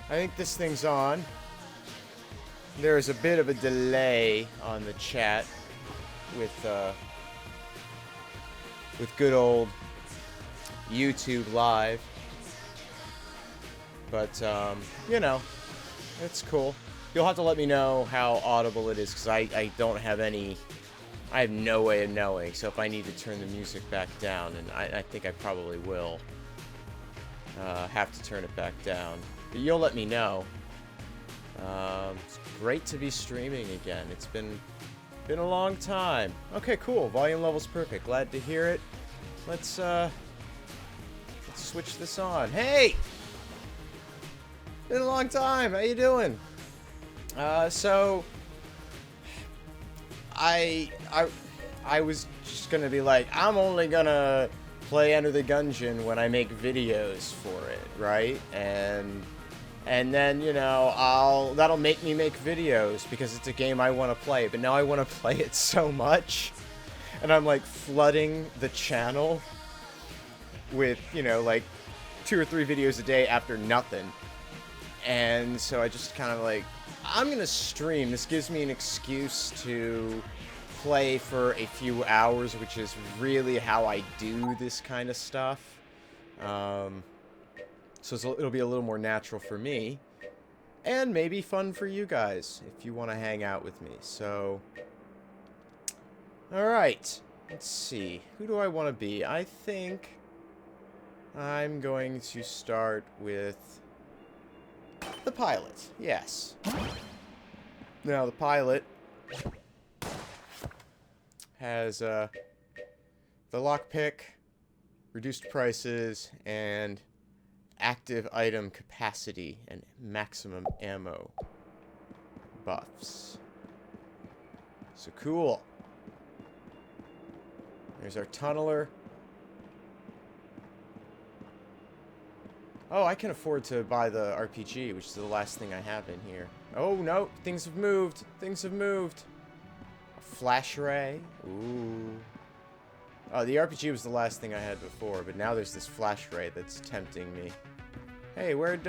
I think this thing's on. There is a bit of a delay on the chat with good old YouTube Live. But, you know, it's cool. You'll have to let me know how audible it is, because I don't have any... I have no way of knowing, so if I need to turn the music back down, and I think I probably will have to turn it back down. But you'll let me know. It's great to be streaming again. It's been a long time. Okay, cool. Volume level's perfect. Glad to hear it. Let's switch this on. Hey! Been a long time. How you doing? So I was just gonna be like, I'm only gonna play Enter the Gungeon when I make videos for it, right? And then, you know, that'll make me make videos because it's a game I want to play. But now I want to play it so much, and I'm like flooding the channel with, you know, like 2 or 3 videos a day after nothing. And so I just kind of like, I'm gonna stream. This gives me an excuse to play for a few hours, which is really how I do this kind of stuff. So it'll be a little more natural for me, and maybe fun for you guys if you want to hang out with me. So, alright, let's see. Who do I want to be? I think I'm going to start with the pilot. Yes. Now, the pilot has the lockpick, reduced prices, and active item capacity and maximum ammo buffs. So cool. There's our tunneler. Oh, I can afford to buy the RPG, which is the last thing I have in here. Oh no, things have moved. Things have moved. A flash ray. Ooh. Oh, the RPG was the last thing I had before, but now there's this flash ray that's tempting me. Hey, where'd,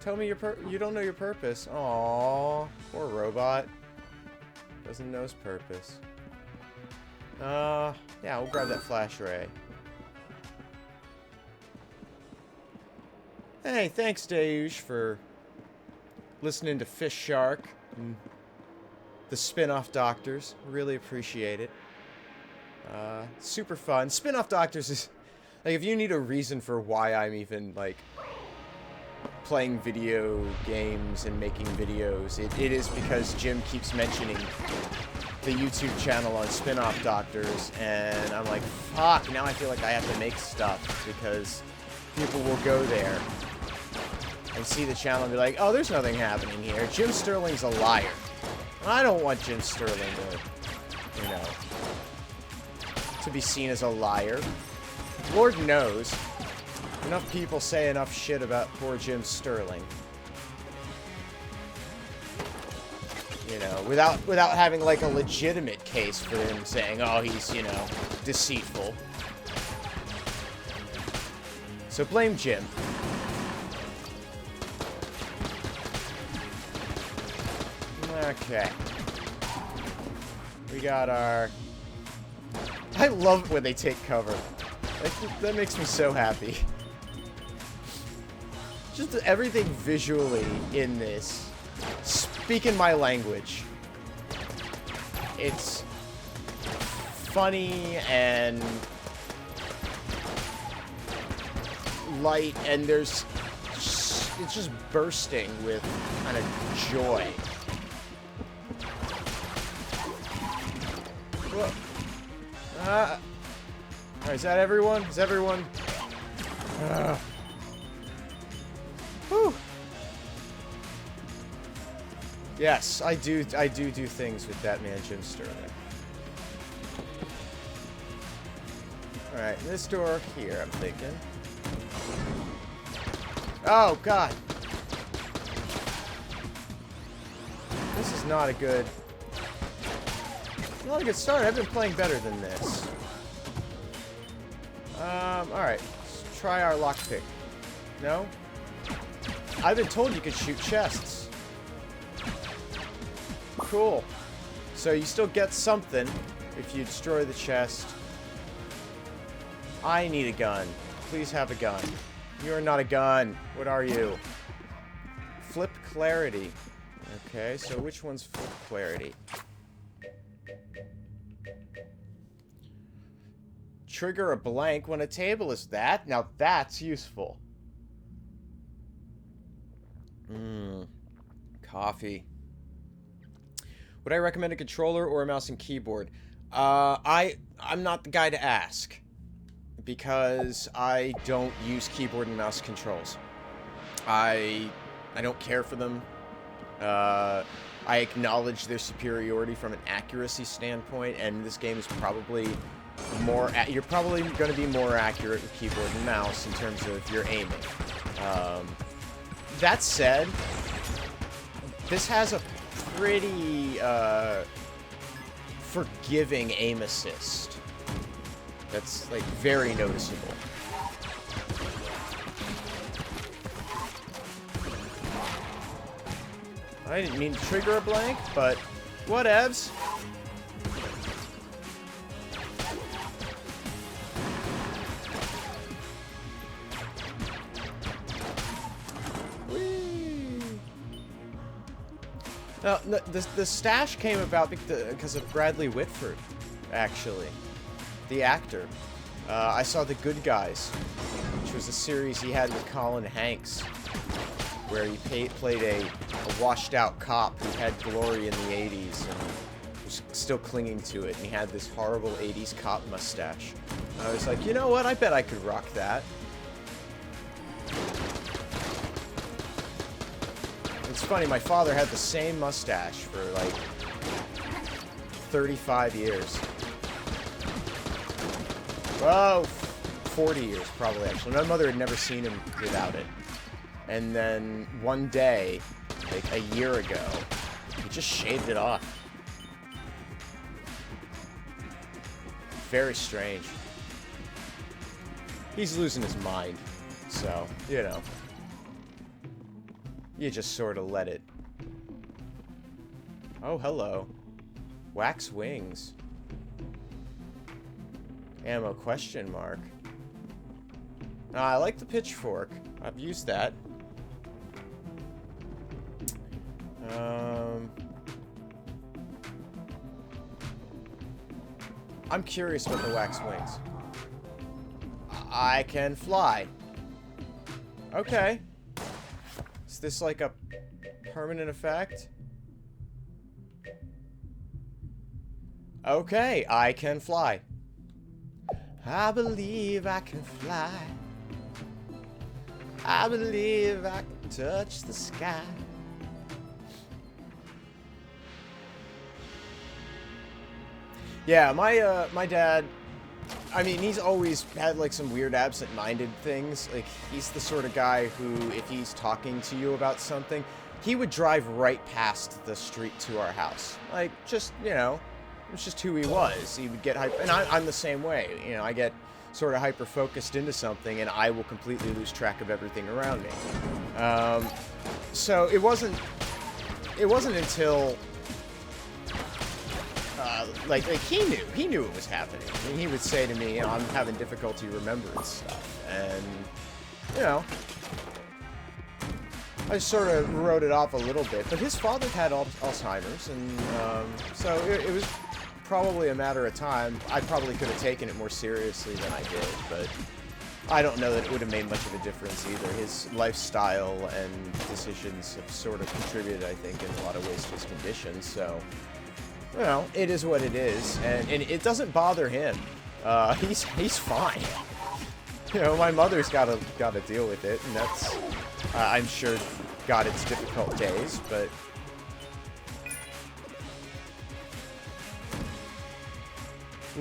tell me you don't know your purpose. Aww, poor robot. Doesn't know his purpose. Yeah, we'll grab that flash ray. Hey, thanks, Deuge, for listening to Fish Shark and the spin-off Doctors. Really appreciate it. Super fun. Spin-off Doctors is... Like, if you need a reason for why I'm even, like, playing video games and making videos, it is because Jim keeps mentioning the YouTube channel on Spin-Off Doctors, and I'm like, fuck, now I feel like I have to make stuff, because people will go there and see the channel and be like, oh, there's nothing happening here. Jim Sterling's a liar. I don't want Jim Sterling to, you know, to be seen as a liar. Lord knows, enough people say enough shit about poor Jim Sterling. You know, without having, like, a legitimate case for him saying, oh, he's, you know, deceitful. So blame Jim. Okay. We got our... I love when they take cover. That makes me so happy. Just everything visually in this, speaking my language. It's funny and light, and it's just bursting with kind of joy. Whoa. Alright, is that everyone? Is everyone? Whew. Yes, I do things with that man, Jim Sterling. Alright, this door here, I'm thinking. Oh, God. This is not a good start. I've been playing better than this. Alright. Let's try our lockpick. No? I've been told you could shoot chests. Cool. So you still get something if you destroy the chest. I need a gun. Please have a gun. You are not a gun. What are you? Flip clarity. Okay, so which one's flip clarity? Trigger a blank when a table is that. Now that's useful. Coffee. Would I recommend a controller or a mouse and keyboard? I'm not the guy to ask, because I don't use keyboard and mouse controls. I don't care for them. I acknowledge their superiority from an accuracy standpoint, and this game is probably more... You're probably going to be more accurate with keyboard and mouse in terms of your aiming. That said, this has a pretty forgiving aim assist. That's, like, very noticeable. I didn't mean to trigger a blank, but whatevs. Now, the stash came about because of Bradley Whitford, actually. The actor. I saw The Good Guys, which was a series he had with Colin Hanks, where he played a washed-out cop who had glory in the 80s and was still clinging to it, and he had this horrible 80s cop mustache. And I was like, you know what? I bet I could rock that. It's funny, my father had the same mustache for, like, 35 years. Well, 40 years, probably, actually. My mother had never seen him without it. And then, one day, like, a year ago, he just shaved it off. Very strange. He's losing his mind. So, you know. You just sort of let it. Oh, hello. Wax wings. Ammo question mark. I like the pitchfork. I've used that. I'm curious about the wax wings. I can fly. Okay. Is this like a permanent effect? Okay, I can fly. I believe I can fly. I believe I can touch the sky. Yeah, my dad, I mean, he's always had, like, some weird absent-minded things. Like, he's the sort of guy who, if he's talking to you about something, he would drive right past the street to our house. Like, just, you know, it's just who he was. He would get hyper, and I'm the same way. You know, I get sort of hyper-focused into something, and I will completely lose track of everything around me. So it wasn't until... like he knew it was happening. I mean, he would say to me, you know, I'm having difficulty remembering stuff, and, you know, I sort of wrote it off a little bit, but his father had Alzheimer's, and, so it was probably a matter of time. I probably could have taken it more seriously than I did, but I don't know that it would have made much of a difference either. His lifestyle and decisions have sort of contributed, I think, in a lot of ways to his condition, so... You know, it is what it is, and it doesn't bother him. He's fine. You know, my mother's got to deal with it, and that's, I'm sure, got its difficult days, but...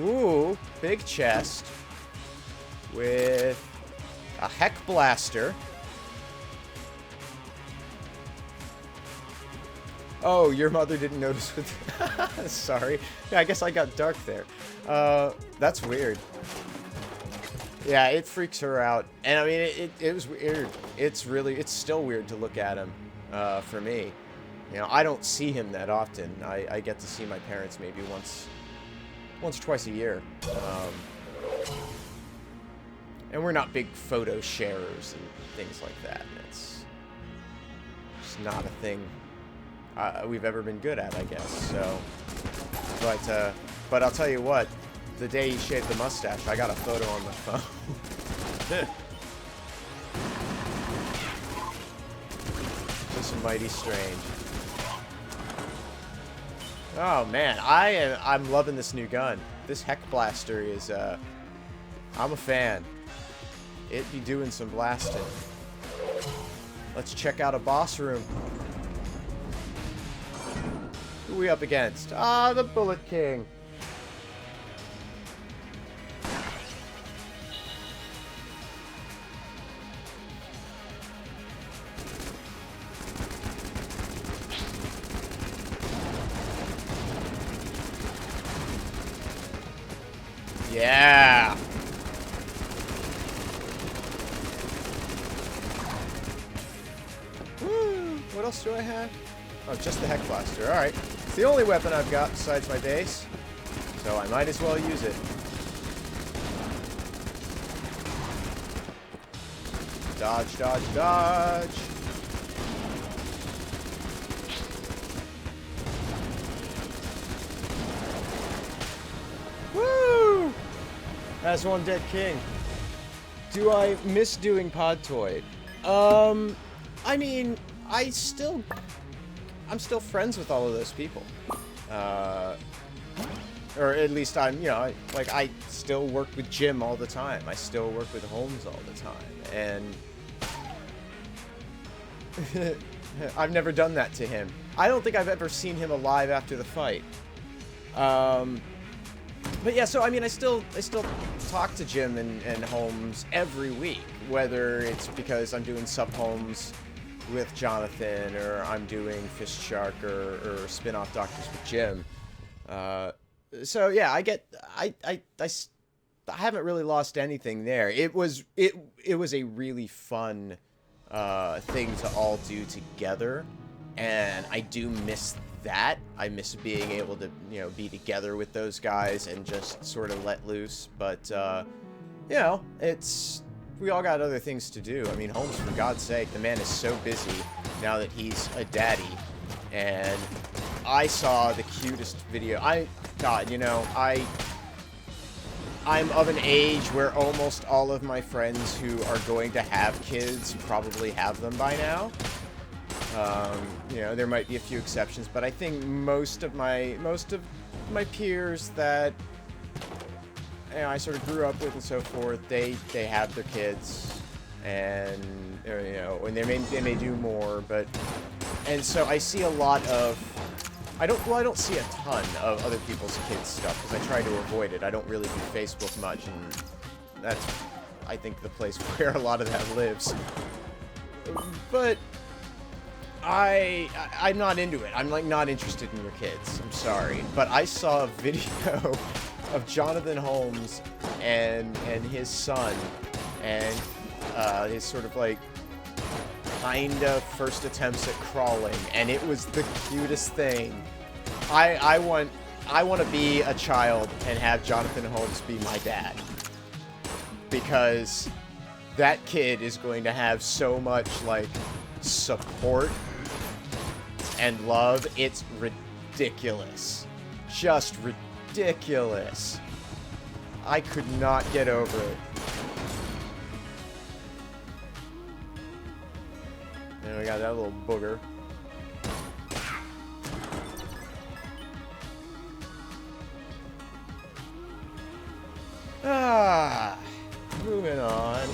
Ooh, big chest. With a heck blaster. Oh, your mother didn't notice with... Sorry. Yeah, I guess I got dark there. That's weird. Yeah, it freaks her out. And I mean, it was weird. It's still weird to look at him, for me. You know, I don't see him that often. I get to see my parents maybe once or twice a year. And we're not big photo sharers and things like that. It's just not a thing we've ever been good at, I guess. So, but I'll tell you what. The day he shaved the mustache, I got a photo on my phone. Just mighty strange. Oh man, I'm loving this new gun. This Heck Blaster is I'm a fan. It be doing some blasting. Let's check out a boss room. Who are we up against? Ah, the Bullet King. Yeah. Woo. What else do I have? Oh, just the Heck Blaster. Alright. It's the only weapon I've got besides my base. So I might as well use it. Dodge, dodge, dodge. Woo! That's one dead king. Do I miss doing Podtoid? I mean, I'm still friends with all of those people. Or at least I'm, you know, I still work with Jim all the time. I still work with Holmes all the time. And I've never done that to him. I don't think I've ever seen him alive after the fight. But yeah, so I mean, I still talk to Jim and Holmes every week, whether it's because I'm doing sub-Holmes with Jonathan, or I'm doing Fist Shark or spin-off Doctors with Jim. So yeah, I haven't really lost anything there. It was a really fun thing to all do together, and I do miss that. I miss being able to, you know, be together with those guys and just sort of let loose. But you know, we all got other things to do. I mean, Holmes, for God's sake, the man is so busy now that he's a daddy. And I saw the cutest video. God, you know, I'm of an age where almost all of my friends who are going to have kids probably have them by now. You know, there might be a few exceptions, but I think most of my peers that, you know, I sort of grew up with and so forth, they have their kids, and, you know, and they may do more, but, and so I see a lot of, I don't see a ton of other people's kids stuff, because I try to avoid it. I don't really do Facebook much, and that's, I think, the place where a lot of that lives. But I'm not into it. I'm, like, not interested in your kids. I'm sorry. But I saw a video of Jonathan Holmes and his son, and his sort of, like, kind of first attempts at crawling, and it was the cutest thing. I want to be a child and have Jonathan Holmes be my dad, because that kid is going to have so much, like, support and love. It's ridiculous. Just ridiculous. I could not get over it. And we got that little booger. Moving on.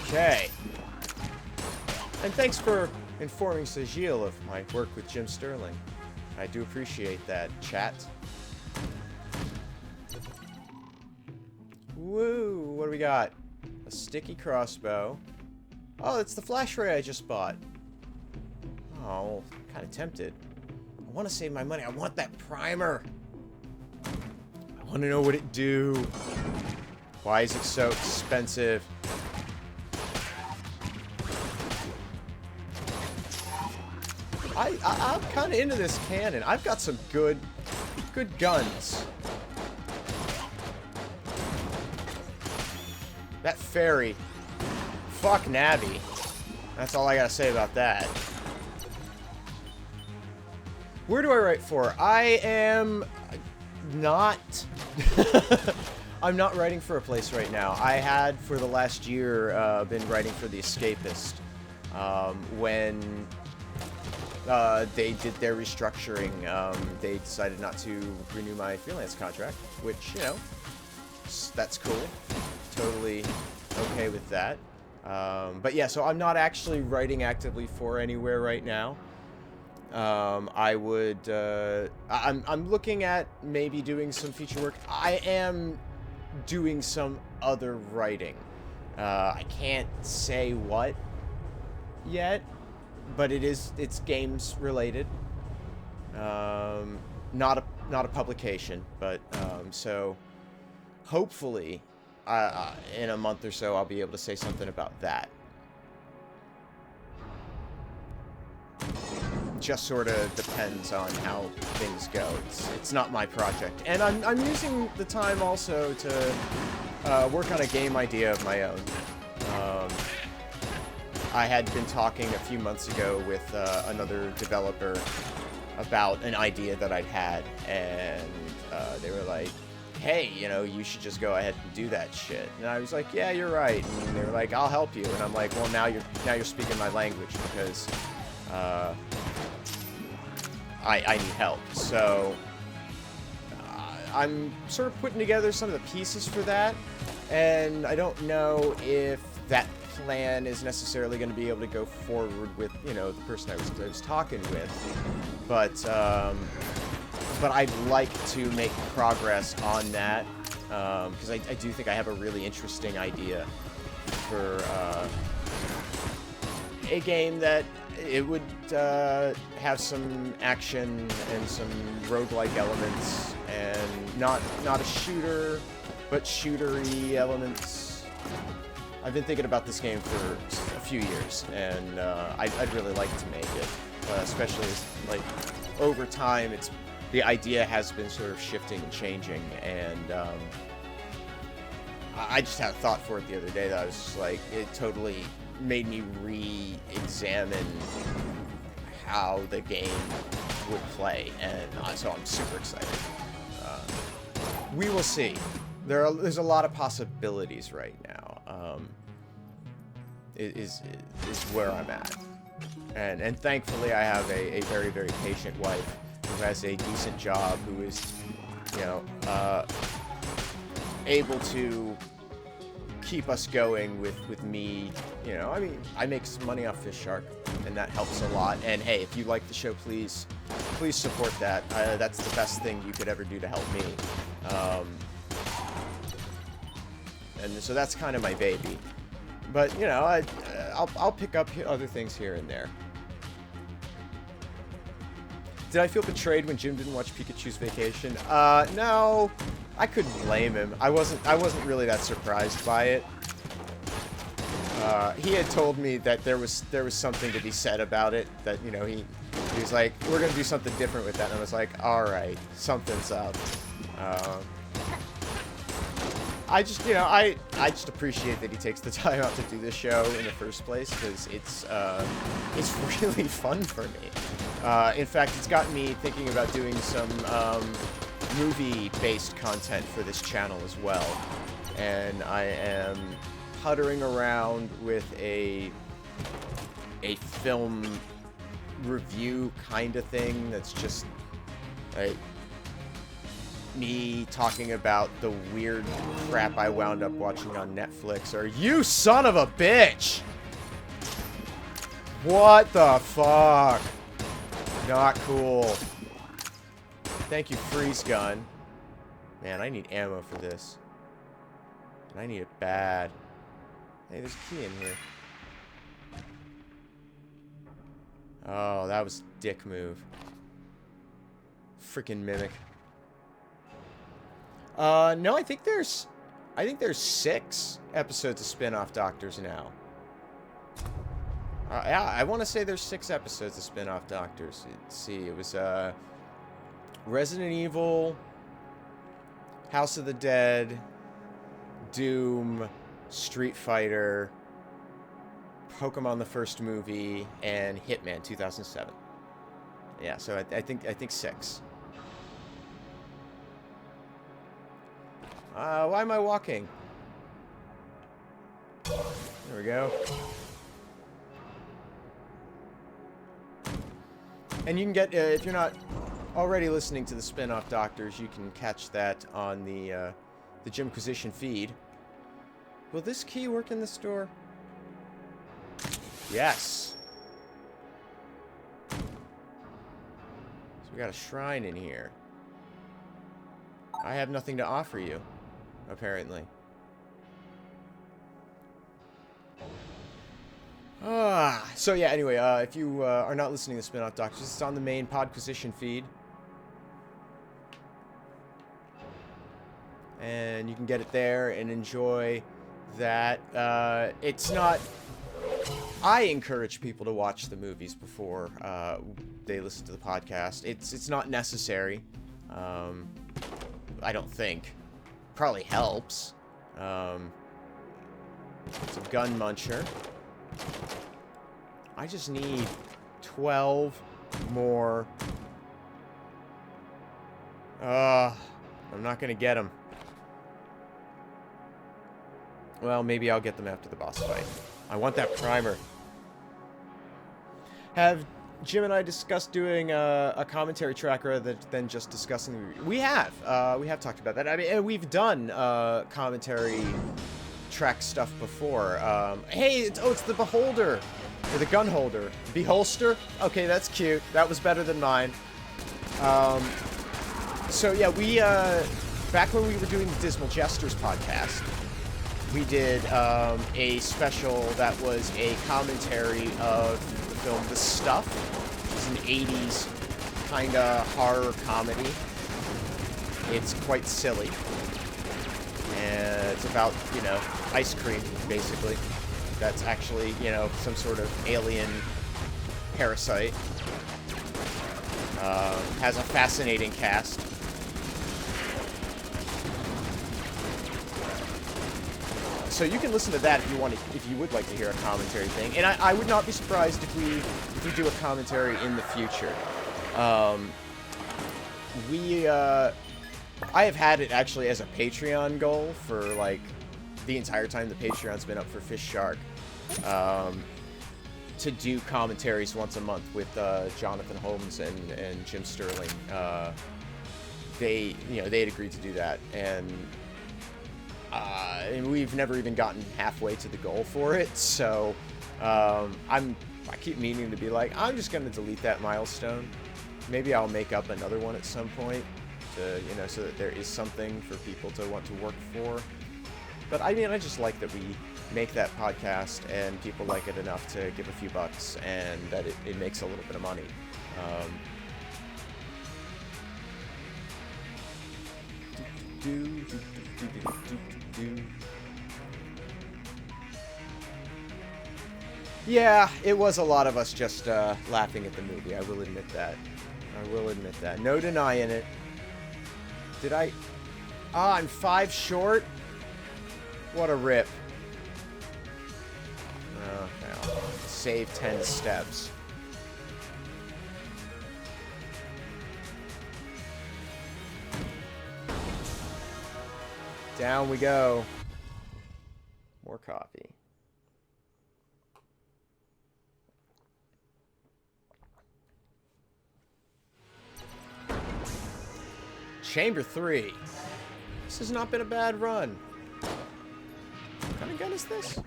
Okay. And thanks for informing Sajil of my work with Jim Sterling. I do appreciate that, chat. Woo! What do we got? A sticky crossbow. Oh, it's the flash ray I just bought. Oh, kind of tempted. I want to save my money. I want that primer. I want to know what it do. Why is it so expensive? I'm kind of into this cannon. I've got some good guns. That fairy. Fuck Navi. That's all I gotta say about that. Where do I write for? I am not... I'm not writing for a place right now. I had, for the last year, been writing for The Escapist. When they did their restructuring, they decided not to renew my freelance contract, which, you know, that's cool. Totally okay with that. But yeah, so I'm not actually writing actively for anywhere right now. I'm looking at maybe doing some feature work. I am doing some other writing. I can't say what yet, but it's games related. Not a publication, but so hopefully in a month or so I'll be able to say something about that. Just sort of depends on how things go. It's not my project, and I'm using the time also to work on a game idea of my own. I had been talking a few months ago with another developer about an idea that I'd had, and they were like, hey, you know, you should just go ahead and do that shit. And I was like, yeah, you're right. And they were like, I'll help you. And I'm like, well, now you're speaking my language, because I need help. So I'm sort of putting together some of the pieces for that, and I don't know if that plan is necessarily going to be able to go forward with, you know, the person I was talking with, but I'd like to make progress on that, because I do think I have a really interesting idea for a game that it would have some action and some roguelike elements, and not a shooter, but shootery elements. I've been thinking about this game for a few years, and I'd really like to make it, especially as, like, over time, the idea has been sort of shifting and changing, and I just had a thought for it the other day that I was just like, it totally made me re-examine how the game would play, and so I'm super excited. We will see. There's a lot of possibilities right now. Is where I'm at, and thankfully I have a very, very patient wife who has a decent job, who is, you know, able to keep us going with me. You know, I mean, I make some money off Fish Shark, and that helps a lot. And hey, if you like the show, please support that. That's the best thing you could ever do to help me. And so that's kind of my baby. But, you know, I'll pick up other things here and there. Did I feel betrayed when Jim didn't watch Pikachu's Vacation? No, I couldn't blame him. I wasn't really that surprised by it. He had told me that there was something to be said about it. That, you know, he was like, we're gonna do something different with that, and I was like, all right, something's up. I just, you know, I just appreciate that he takes the time out to do this show in the first place, because it's really fun for me. In fact, it's got me thinking about doing some movie-based content for this channel as well. And I am puttering around with a film review kind of thing that's just like me talking about the weird crap I wound up watching on Netflix. Or you son of a bitch! What the fuck? Not cool. Thank you, Freeze Gun. Man, I need ammo for this. And I need it bad. Hey, there's a key in here. Oh, that was a dick move. Freaking mimic. No, I think there's 6 episodes of spin-off Doctors now. Yeah, I want to say there's 6 episodes of spin-off Doctors. Let's see, it was, Resident Evil, House of the Dead, Doom, Street Fighter, Pokemon the first movie, and Hitman 2007. Yeah, so I think 6. Why am I walking? There we go. And you can get, if you're not already listening to the spin-off Doctors, you can catch that on the Jimquisition feed. Will this key work in the store? Yes. So we got a shrine in here. I have nothing to offer you, apparently. So yeah, anyway, if you are not listening to Spin-Off Doctors, it's on the main Podquisition feed. And you can get it there and enjoy that. It's not... I encourage people to watch the movies before they listen to the podcast. It's not necessary. I don't think. Probably helps. It's a gun muncher. I just need 12 more. I'm not gonna get them. Well, maybe I'll get them after the boss fight. I want that primer. Have Jim and I discussed doing a commentary track rather than just discussing the review? We have talked about that. I mean, and we've done commentary track stuff before. Hey, it's the Beholder. Or the gun holder. Beholster? Okay, that's cute. That was better than mine. So yeah, we, back when we were doing the Dismal Jesters podcast, we did a special that was a commentary of the film The Stuff, which is an 80s kind of horror comedy. It's quite silly. And it's about, you know, ice cream, basically. That's actually, you know, some sort of alien parasite. Has a fascinating cast. So you can listen to that if you want to, if you would like to hear a commentary thing. And I would not be surprised if we do a commentary in the future. I have had it actually as a Patreon goal for like the entire time the Patreon's been up for Fish Shark, to do commentaries once a month with Jonathan Holmes and Jim Sterling. They had agreed to do that, and we've never even gotten halfway to the goal for it. So I keep meaning to be like, I'm just gonna delete that milestone. Maybe I'll make up another one at some point to, you know, so that there is something for people to want to work for. But I mean, I just like that we make that podcast and people like it enough to give a few bucks, and that it makes a little bit of money. Yeah, it was a lot of us just laughing at the movie. I will admit that. No denying it. Did I... I'm 5 short? What a rip. Okay, I'll save 10 steps. Down we go. More coffee. Chamber 3. This has not been a bad run. What kind of gun is this?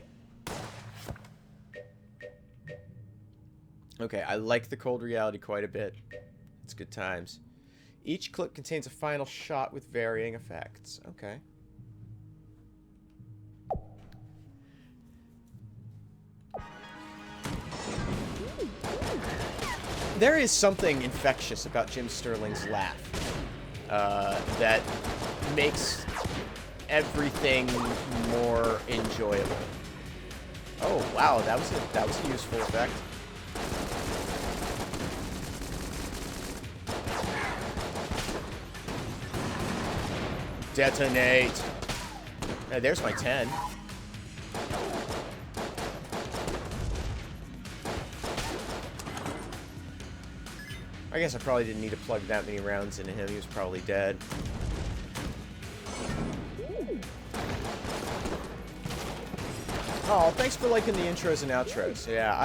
Okay, I like the cold reality quite a bit. It's good times. Each clip contains a final shot with varying effects. Okay. There is something infectious about Jim Sterling's laugh that makes everything more enjoyable. Oh wow, that was a useful effect. Detonate. There's my 10. I guess I probably didn't need to plug that many rounds into him. He was probably dead. Oh, thanks for liking the intros and outros. Yeah,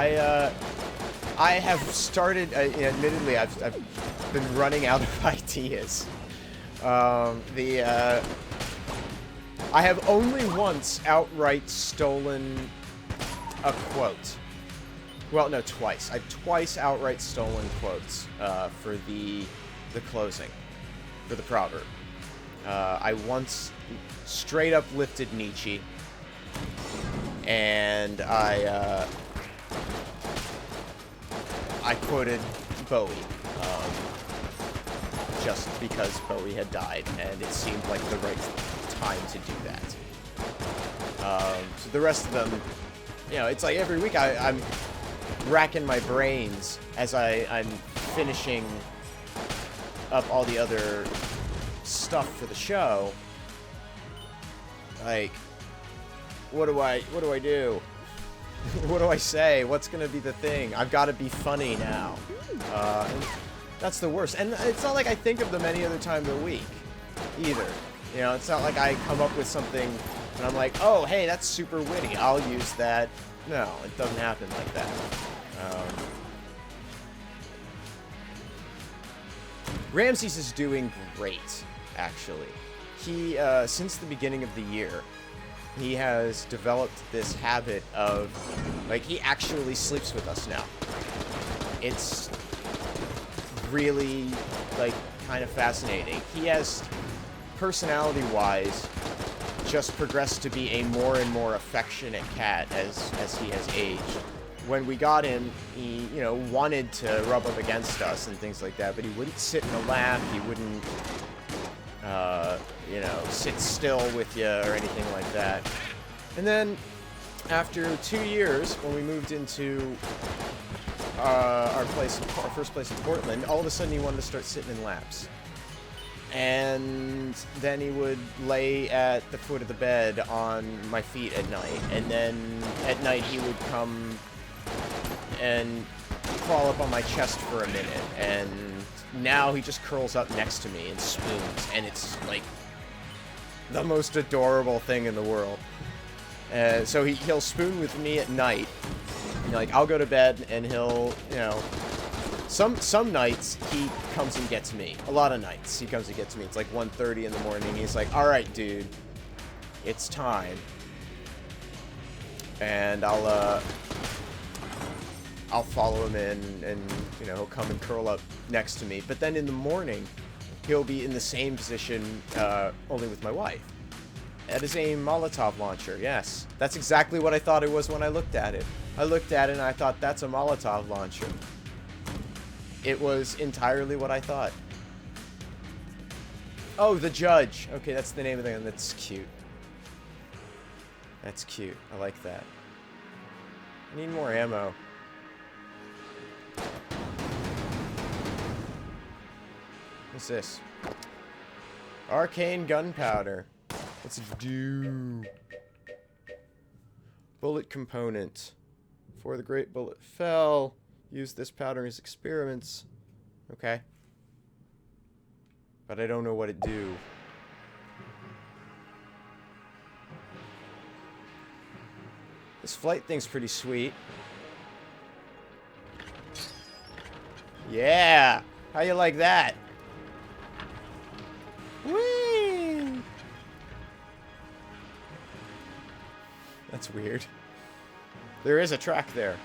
I have started. Admittedly, I've been running out of ideas. I have only once outright stolen a quote. Well, no, twice. I've twice outright stolen quotes for the closing, for the proverb. I once straight up lifted Nietzsche, and I quoted Bowie, just because Bowie had died, and it seemed like the right time to do that. So the rest of them, you know, it's like every week I'm racking my brains as I'm finishing up all the other stuff for the show. Like, what do I do? What do I say? What's gonna be the thing? I've got to be funny now. And that's the worst. And it's not like I think of them any other time of the week, either. You know, it's not like I come up with something and I'm like, oh, hey, that's super witty. I'll use that. No, it doesn't happen like that. Ramses is doing great, actually. He, since the beginning of the year, he has developed this habit of, like, he actually sleeps with us now. It's really, like, kind of fascinating. He has, personality-wise, just progressed to be a more and more affectionate cat as he has aged. When we got him, he, you know, wanted to rub up against us and things like that, but he wouldn't sit in the lap, he wouldn't, you know, sit still with you or anything like that. And then, after 2 years, when we moved into our first place in Portland, all of a sudden he wanted to start sitting in laps. And then he would lay at the foot of the bed on my feet at night. And then at night he would come and crawl up on my chest for a minute. And now he just curls up next to me and spoons. And it's like the most adorable thing in the world. So he'll spoon with me at night. And like, I'll go to bed and he'll, you know... Some nights, he comes and gets me. A lot of nights, he comes and gets me. It's like 1:30 in the morning. He's like, alright, dude. It's time. And I'll follow him in, and, you know, he'll come and curl up next to me. But then in the morning, he'll be in the same position, only with my wife. That is a Molotov launcher, yes. That's exactly what I thought it was when I looked at it. I looked at it and I thought, that's a Molotov launcher. It was entirely what I thought. Oh, the Judge. Okay, that's the name of the gun. That's cute. That's cute. I like that. I need more ammo. What's this? Arcane gunpowder. What's it do? Bullet component. Before the great bullet fell, use this powder in his experiments. Okay. But I don't know what it do. This flight thing's pretty sweet. Yeah! How you like that? Whee! That's weird. There is a track there.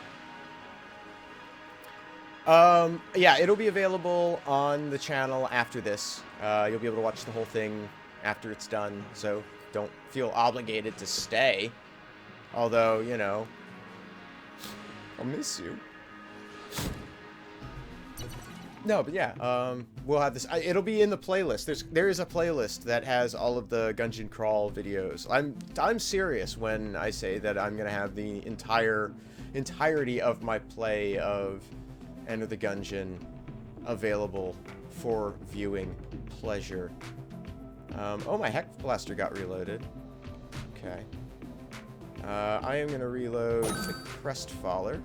Yeah, it'll be available on the channel after this. You'll be able to watch the whole thing after it's done, so don't feel obligated to stay. Although, you know, I'll miss you. No, but yeah, we'll have this. It'll be in the playlist. There is a playlist that has all of the Gungeon crawl videos. I'm serious when I say that I'm gonna have the entirety of my play of Enter the Gungeon available for viewing pleasure. Oh, my Heck Blaster got reloaded. Okay. I am gonna reload the Crestfaller.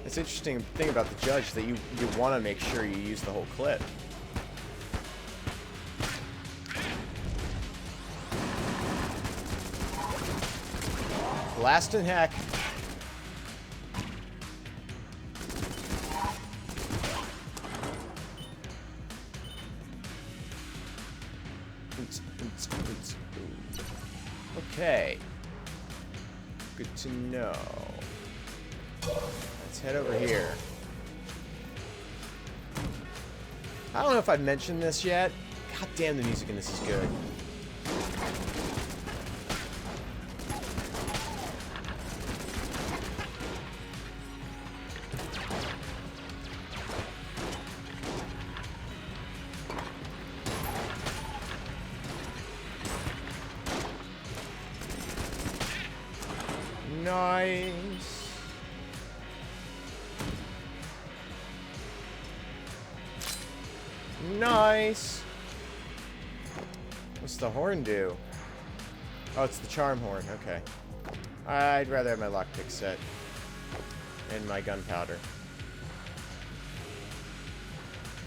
It's an interesting thing about the judge that you want to make sure you use the whole clip. Blast and Heck. Okay. Good to know. Let's head over here. I don't know if I've mentioned this yet. God damn, the music in this is good. Nice. Nice. What's the horn do? Oh, it's the charm horn. Okay. I'd rather have my lockpick set and my gunpowder.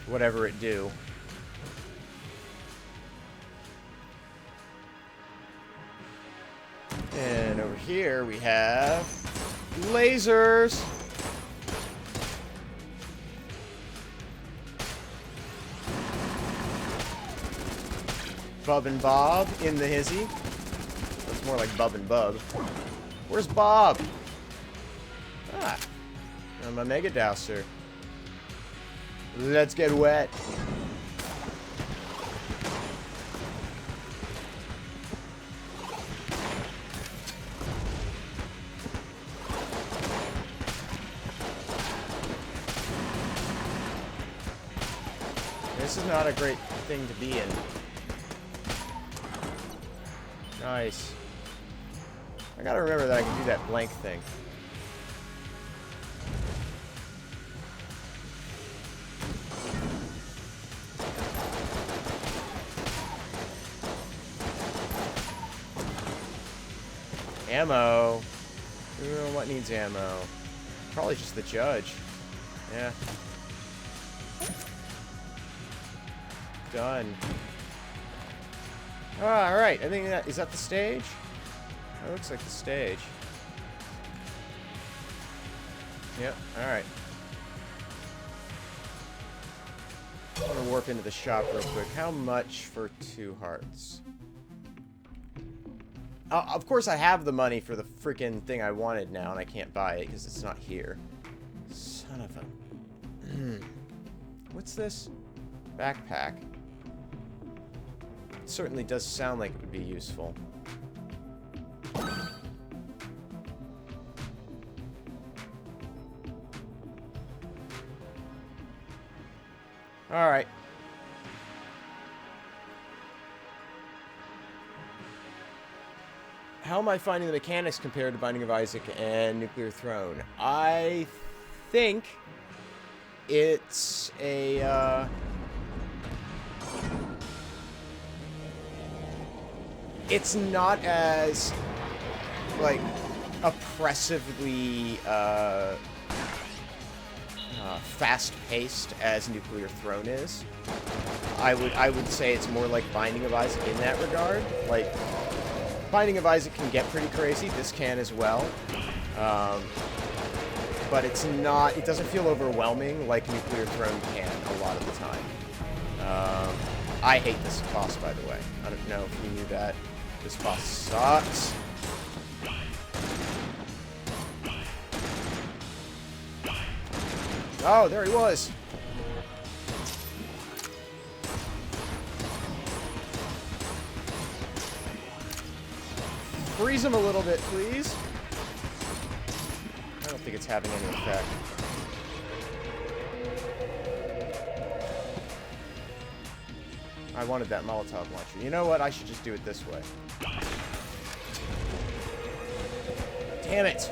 Whatever it do. And over here we have lasers. Bub and Bob in the hizzy. That's more like Bub and Bub. Where's Bob? Ah, I'm a Mega Douser. Let's get wet. This is not a great thing to be in. Nice. I gotta remember that I can do that blank thing. Ammo. What needs ammo? Probably just the judge. Yeah. Done. Alright, I think that... Is that the stage? That looks like the stage. Yep, alright. I'm gonna warp into the shop real quick. How much for 2 hearts? Of course I have the money for the freaking thing I wanted now, and I can't buy it because it's not here. Son of a... What's this? Backpack. It certainly does sound like it would be useful. Alright. How am I finding the mechanics compared to Binding of Isaac and Nuclear Throne? I think it's a, it's not as, like, oppressively, fast-paced as Nuclear Throne is. I would say it's more like Binding of Isaac in that regard. Like, Binding of Isaac can get pretty crazy. This can as well. But it's not... It doesn't feel overwhelming like Nuclear Throne can a lot of the time. I hate this boss, by the way. I don't know if you knew that. This boss sucks. Oh, there he was. freeze him a little bit, please. I don't think it's having any effect. I wanted that Molotov launcher. You know what? I should just do it this way. Damn it!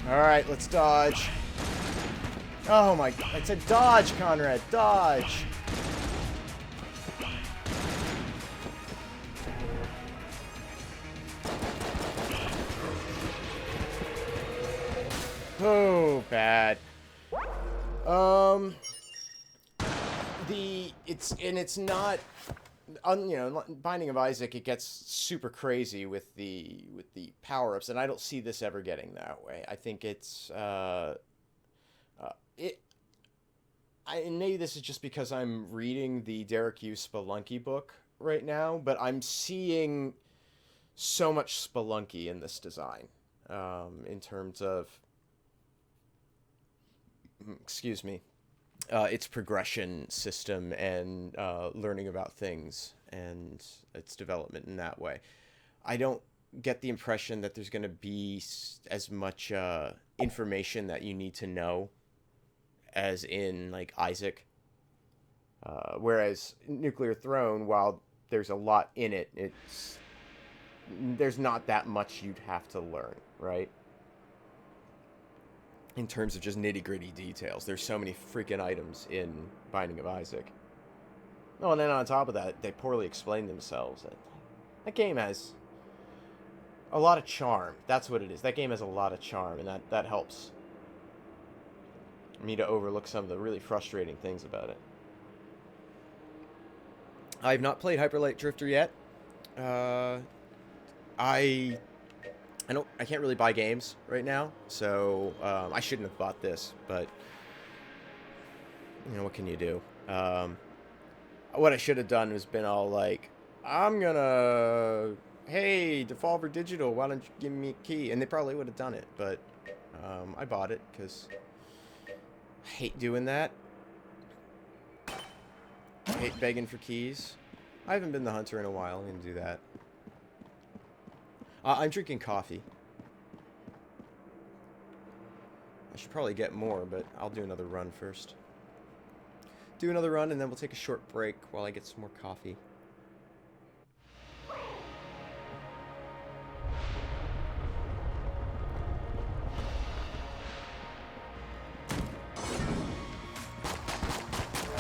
Alright, let's dodge. Oh my... I said dodge, Conrad! Dodge! Oh, bad. It's not, you know, Binding of Isaac, it gets super crazy with the power-ups, and I don't see this ever getting that way. I think it's, and maybe this is just because I'm reading the Derek Yu Spelunky book right now, but I'm seeing so much Spelunky in this design, in terms of, excuse me, its progression system and learning about things and its development in that way. I don't get the impression that there's going to be as much information that you need to know as in, like, Isaac. Whereas Nuclear Throne, while there's a lot in it, there's not that much you'd have to learn, right? In terms of just nitty-gritty details. There's so many freaking items in Binding of Isaac. Oh, and then on top of that, they poorly explain themselves. That game has a lot of charm. That's what it is. That game has a lot of charm, and that helps me to overlook some of the really frustrating things about it. I've not played Hyper Light Drifter yet. I can't really buy games right now, so I shouldn't have bought this, but you know, what can you do? What I should have done was been all like, hey, Devolver Digital, why don't you give me a key? And they probably would have done it, but I bought it because I hate doing that. I hate begging for keys. I haven't been the hunter in a while. I'm going to do that. I'm drinking coffee. I should probably get more, but I'll do another run first. Do another run, and then we'll take a short break while I get some more coffee.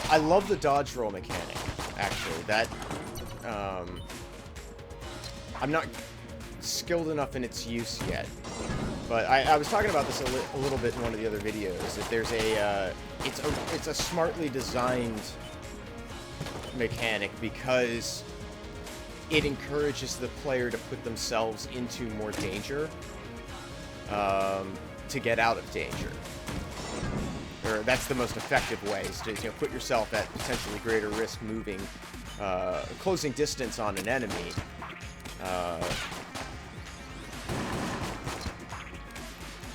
I love the dodge roll mechanic, actually. That, I'm not skilled enough in its use yet. But I was talking about this a little bit in one of the other videos. That there's it's a smartly designed mechanic because it encourages the player to put themselves into more danger, to get out of danger. Or that's the most effective way, is to, you know, put yourself at potentially greater risk moving, closing distance on an enemy.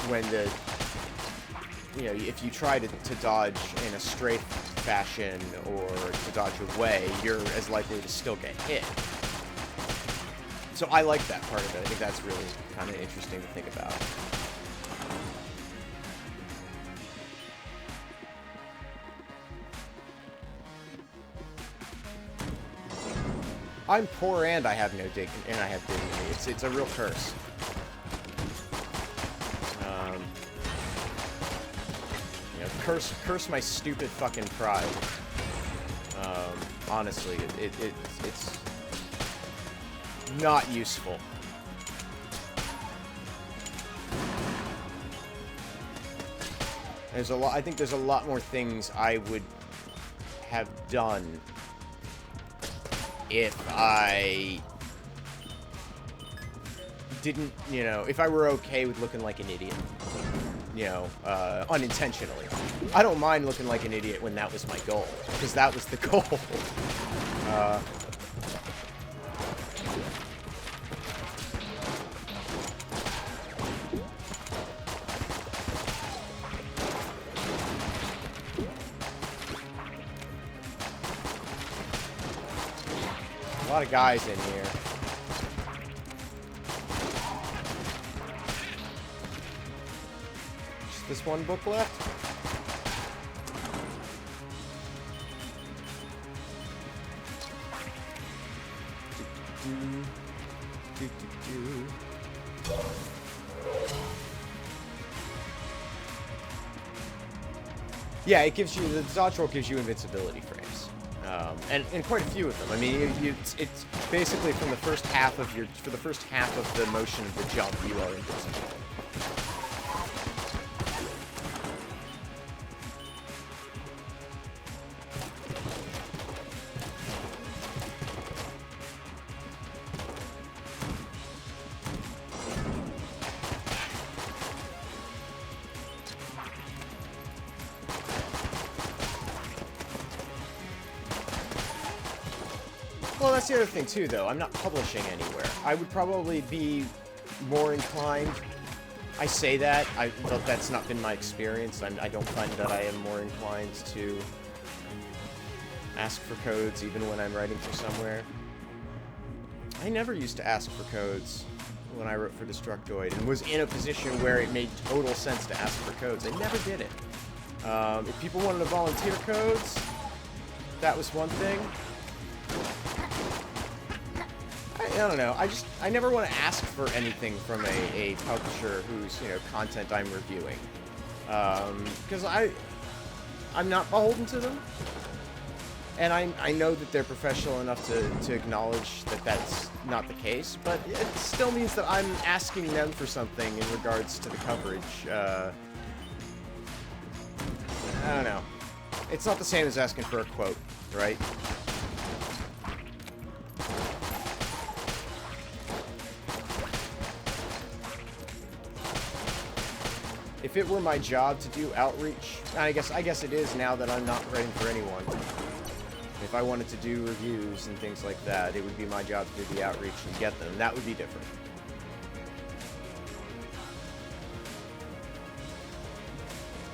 When you know, if you try to dodge in a straight fashion or to dodge away, you're as likely to still get hit. So I like that part of it. I think that's really kind of interesting to think about. I'm poor and I have no dignity, and I have dignity. It's a real curse. You know, curse my stupid fucking pride. Honestly, it's not useful. There's a lot. I think there's a lot more things I would have done if I didn't, you know, if I were okay with looking like an idiot, you know, unintentionally. I don't mind looking like an idiot when that was my goal, because that was the goal. A lot of guys in here. Just this one book left? Yeah, it gives you, the dodge roll gives you invincibility frames. And quite a few of them. I mean, it's basically from the first half of your, for the first half of the motion of the jump, you are invincible. Well, that's the other thing, too, though. I'm not publishing anywhere. I would probably be more inclined... I say that, but that's not been my experience. I don't find that I am more inclined to ask for codes, even when I'm writing for somewhere. I never used to ask for codes when I wrote for Destructoid, and was in a position where it made total sense to ask for codes. I never did it. If people wanted to volunteer codes, that was one thing. I don't know. I never want to ask for anything from a publisher whose, you know, content I'm reviewing. Because I'm not beholden to them. And I know that they're professional enough to acknowledge that that's not the case, but it still means that I'm asking them for something in regards to the coverage. I don't know. It's not the same as asking for a quote, right? If it were my job to do outreach, I guess it is now that I'm not writing for anyone. If I wanted to do reviews and things like that, it would be my job to do the outreach and get them. That would be different.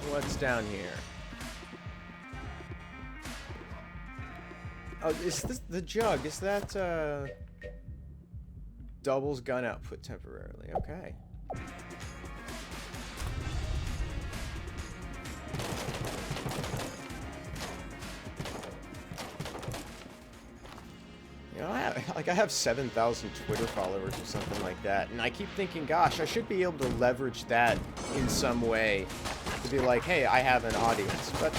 What's down here? Oh, is this the jug? Is that, doubles gun output temporarily? Okay. You know, I have 7,000 Twitter followers or something like that, and I keep thinking, gosh, I should be able to leverage that in some way to be like, hey, I have an audience. But,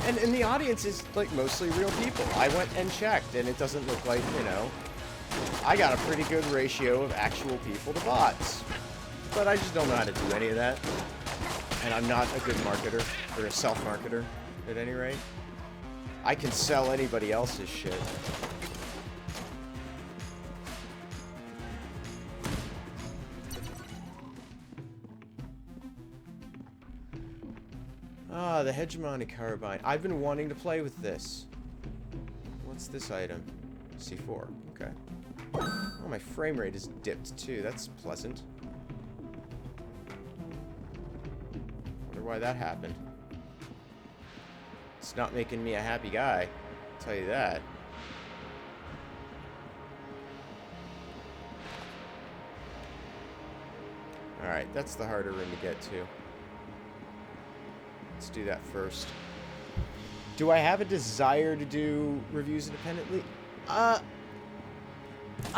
and the audience is, like, mostly real people. I went and checked, and it doesn't look like, you know, I got a pretty good ratio of actual people to bots. But I just don't know how to do any of that. And I'm not a good marketer, or a self-marketer, at any rate. I can sell anybody else's shit. Ah, the Hegemony Carbine. I've been wanting to play with this. What's this item? C4. Okay. Oh, my frame rate is dipped too. That's pleasant. Wonder why that happened. It's not making me a happy guy. I'll tell you that. Alright, that's the harder room to get to. Let's do that first. Do I have a desire to do reviews independently? I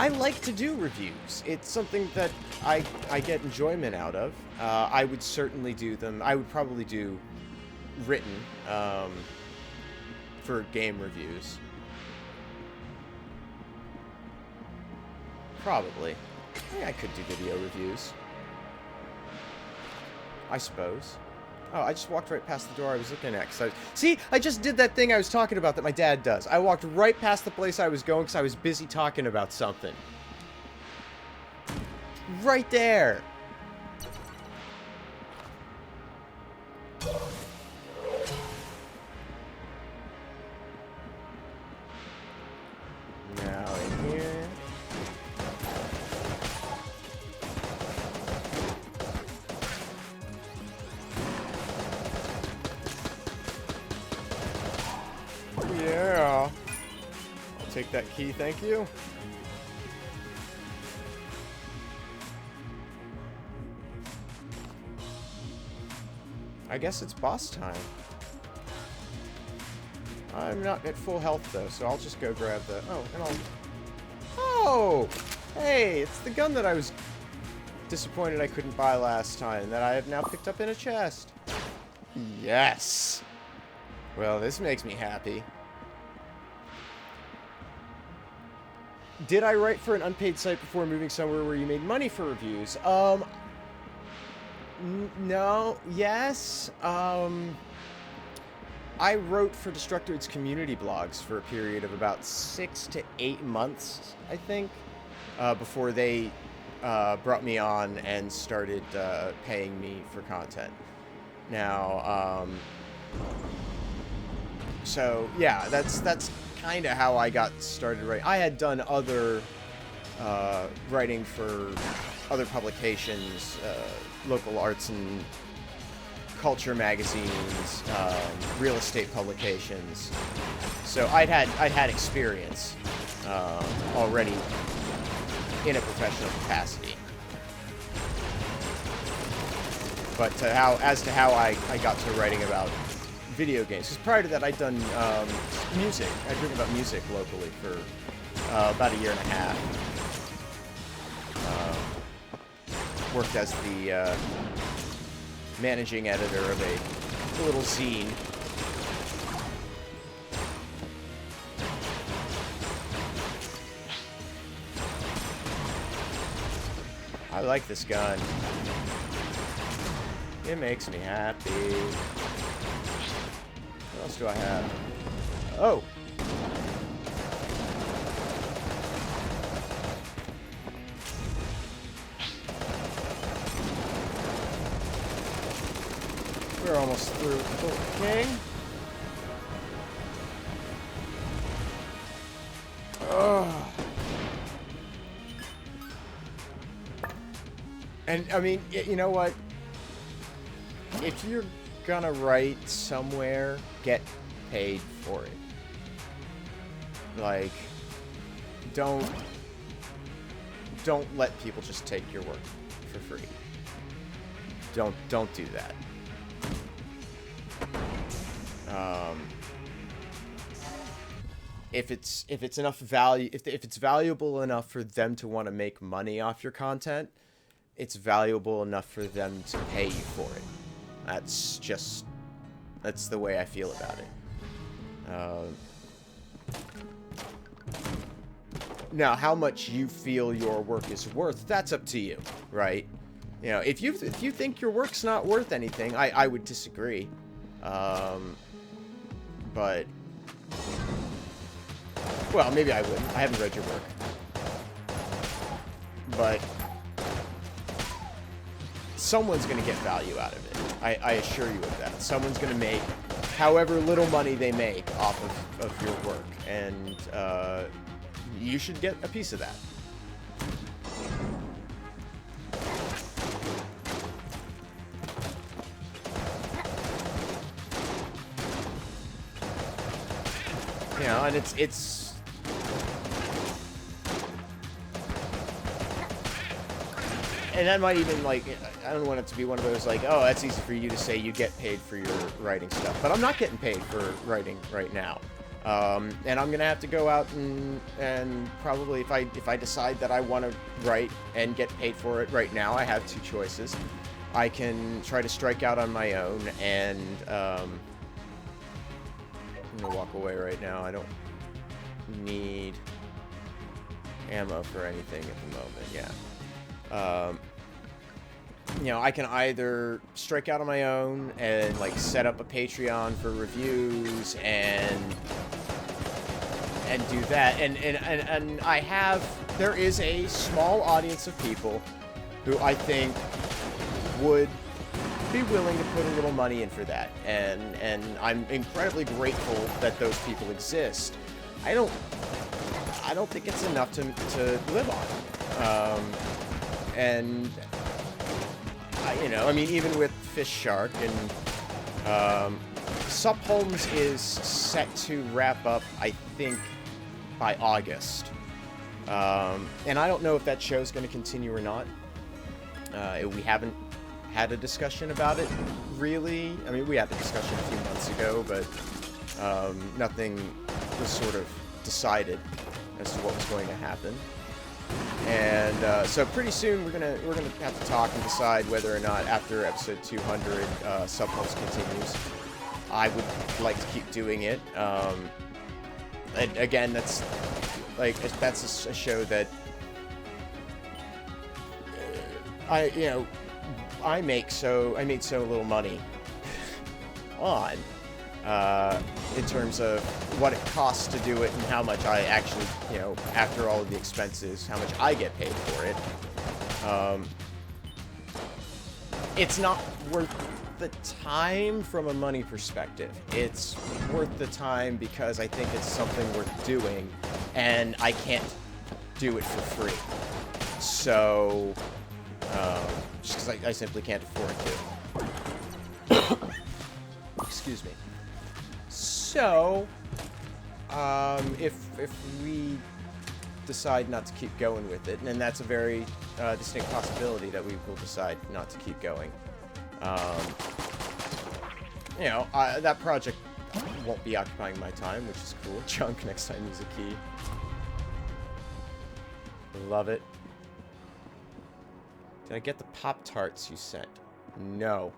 like to do reviews. It's something that I get enjoyment out of. I would certainly do them. I would probably do written for game reviews. Probably. I could do video reviews. I suppose. Oh, I just walked right past the door I was looking at. See, I just did that thing I was talking about that my dad does. I walked right past the place I was going because I was busy talking about something. Right there. Now in here. Yeah. I'll take that key, thank you. I guess it's boss time. I'm not at full health, though, so I'll just go grab the... Oh, and I'll... Oh! Hey, it's the gun that I was disappointed I couldn't buy last time, that I have now picked up in a chest. Yes! Well, this makes me happy. Did I write for an unpaid site before moving somewhere where you made money for reviews? No. Yes. I wrote for Destructoid's community blogs for a period of about 6 to 8 months, I think, before they brought me on and started paying me for content. Now, so yeah, that's kind of how I got started writing. I had done other writing for other publications, local arts and culture magazines, real estate publications. So I'd had experience already in a professional capacity. But as to how I got to writing about video games, because prior to that I'd done music. I'd written about music locally for about a year and a half. Worked as the managing editor of a little zine. I like this gun. It makes me happy. What else do I have? Oh! We're almost through. Okay. Oh. And, I mean, you know what? If you're gonna write somewhere, get paid for it. Like, don't let people just take your work for free. Don't do that. If it's enough value, if it's valuable enough for them to want to make money off your content, it's valuable enough for them to pay you for it. That's the way I feel about it. Now, how much you feel your work is worth, that's up to you, right? You know, if you think your work's not worth anything, I would disagree. But, well, maybe I wouldn't. I haven't read your work. But someone's going to get value out of it. I assure you of that. Someone's going to make however little money they make off of your work. And you should get a piece of that. You know, and it's and that might even, like, I don't want it to be one of those, like, oh, that's easy for you to say, you get paid for your writing stuff. But I'm not getting paid for writing right now. And I'm gonna have to go out and probably, if I decide that I want to write and get paid for it right now, I have two choices. I can try to strike out on my own, and I'm gonna walk away right now. I don't need ammo for anything at the moment. Yeah. You know, I can either strike out on my own and, like, set up a Patreon for reviews and do that. And I have, there is a small audience of people who I think would be willing to put a little money in for that. And I'm incredibly grateful that those people exist. I don't think it's enough to live on. And you know, I mean, even with Fish Shark and Sup Holmes is set to wrap up, I think, by August. And I don't know if that show's going to continue or not. We haven't had a discussion about it, really. I mean, we had the discussion a few months ago, but nothing was sort of decided as to what was going to happen. And so pretty soon we're gonna have to talk and decide whether or not after episode 200 Subpulse continues. I would like to keep doing it. And again, that's a show that I made so little money on in terms of what it costs to do it and how much I actually, after all of the expenses, how much I get paid for it. It's not worth the time from a money perspective. It's worth the time because I think it's something worth doing, and I can't do it for free. So, just because I simply can't afford to. Excuse me. So, if we decide not to keep going with it, and that's a very distinct possibility that we will decide not to keep going. That project won't be occupying my time, which is cool. Chunk, next time use a key. Love it. Did I get the Pop-Tarts you sent? No.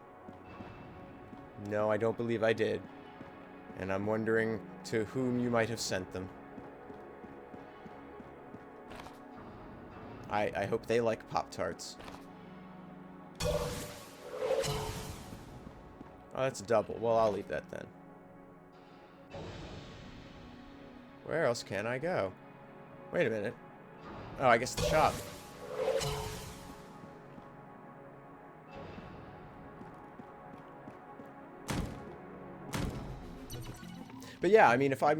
No, I don't believe I did. And I'm wondering to whom you might have sent them. I hope they like Pop-Tarts. Oh, that's a double. Well, I'll leave that then. Where else can I go? Wait a minute. Oh, I guess the shop. But yeah, I mean, if I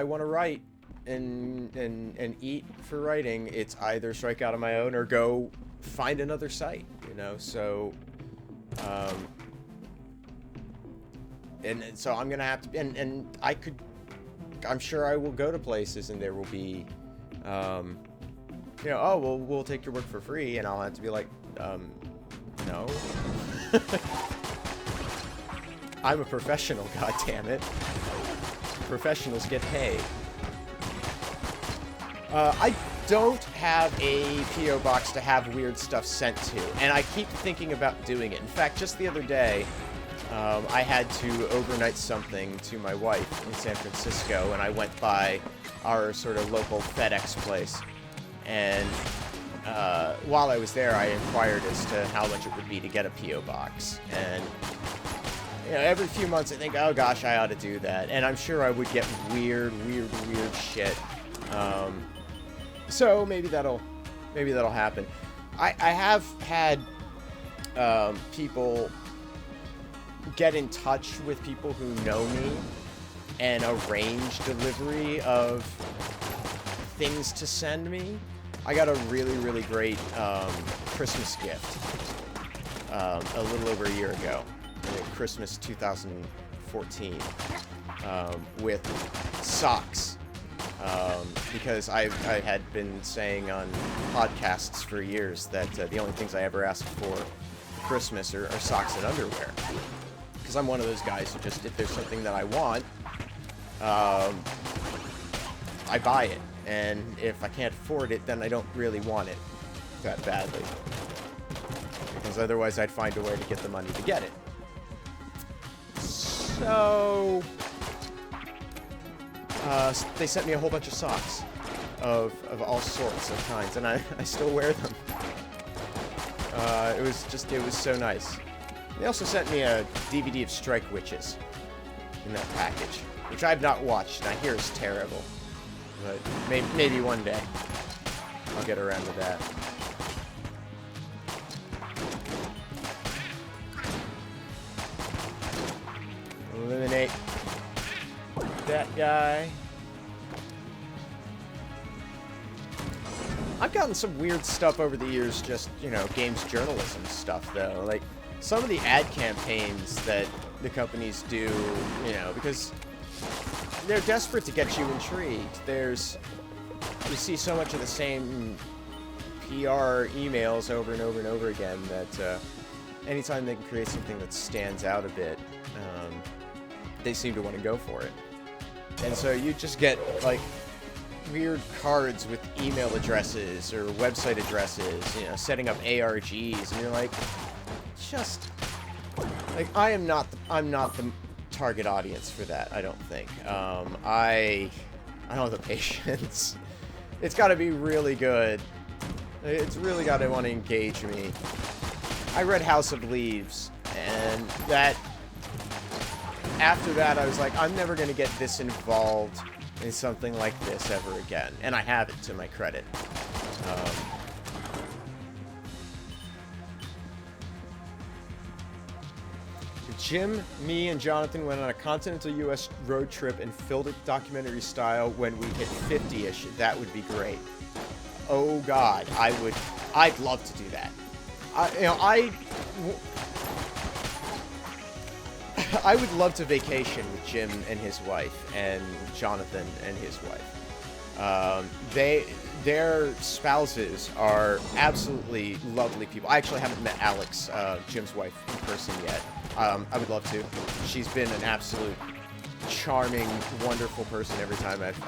want to write and eat for writing, it's either strike out on my own or go find another site, so and so I'm gonna have to, and I'm sure I will go to places and there will be oh, well, we'll take your work for free, and I'll have to be like, no. I'm a professional, goddammit. Professionals get paid. I don't have a P.O. box to have weird stuff sent to, and I keep thinking about doing it. In fact, just the other day, I had to overnight something to my wife in San Francisco, and I went by our sort of local FedEx place, and while I was there, I inquired as to how much it would be to get a P.O. box, and every few months I think, oh gosh, I ought to do that, and I'm sure I would get weird shit. So maybe that'll happen. I have had people get in touch with people who know me and arrange delivery of things to send me. I got a really great Christmas gift a little over a year ago. Christmas 2014 with socks, because I had been saying on podcasts for years that the only things I ever ask for Christmas are socks and underwear, because I'm one of those guys who just, if there's something that I want, I buy it, and if I can't afford it, then I don't really want it that badly, because otherwise I'd find a way to get the money to get it. So, they sent me a whole bunch of socks of all sorts of kinds, and I still wear them. It was so nice. They also sent me a DVD of Strike Witches in that package, which I've not watched, and I hear is terrible. But maybe one day I'll get around to that. Eliminate that guy. I've gotten some weird stuff over the years, just, games journalism stuff, though. Like, some of the ad campaigns that the companies do, because they're desperate to get you intrigued. You see so much of the same PR emails over and over and over again that anytime they can create something that stands out a bit, they seem to want to go for it. And so you just get like weird cards with email addresses or website addresses, you know, setting up ARGs, and you're like, just like I'm not the target audience for that. I don't think. I don't have the patience. It's got to be really good. It's really got to want to engage me. I read House of Leaves, and that after that I was like, I'm never going to get this involved in something like this ever again. And I have it, to my credit. Jim, me, and Jonathan went on a continental U.S. road trip and filled it documentary style when we hit 50-ish. That would be great. Oh God, I'd love to do that. I would love to vacation with Jim and his wife, and Jonathan and his wife. Their spouses are absolutely lovely people. I actually haven't met Alex, Jim's wife, in person yet. I would love to. She's been an absolute charming, wonderful person every time I've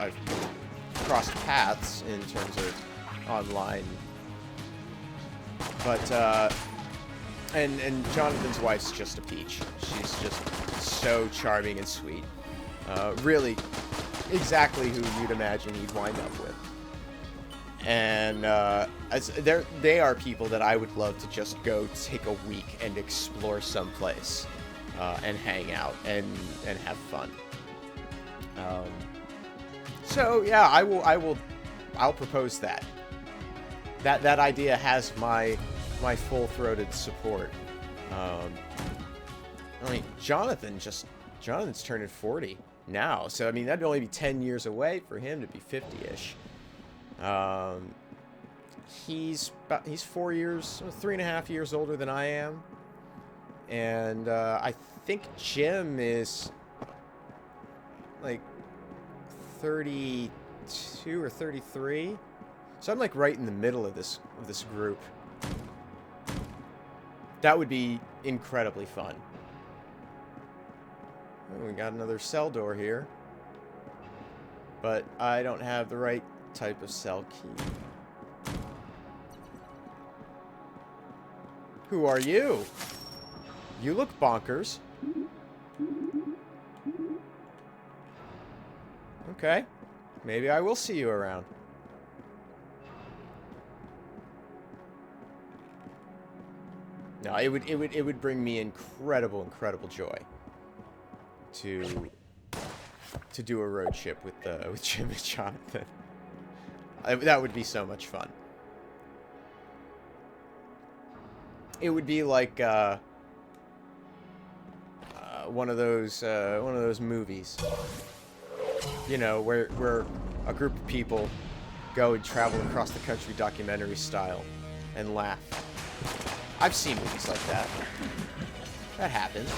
crossed paths in terms of online. But, and Jonathan's wife's just a peach. She's just so charming and sweet. Really, exactly who you'd imagine you'd wind up with. And they are people that I would love to just go take a week and explore someplace and hang out and have fun. So yeah, I'll propose that. That idea has my full-throated support. I mean, Jonathan's turning 40 now, so I mean that'd only be 10 years away for him to be 50-ish. He's 4 years, 3.5 years older than I am, and I think Jim is like 32 or 33. So I'm like right in the middle of this group. That would be incredibly fun. Oh, we got another cell door here, but I don't have the right type of cell key. Who are you? You look bonkers. Okay, maybe I will see you around. No, it would bring me incredible joy to do a road trip with Jim and Jonathan. That would be so much fun. It would be like one of those movies, you know, where a group of people go and travel across the country documentary style and laugh. I've seen movies like that. That happens.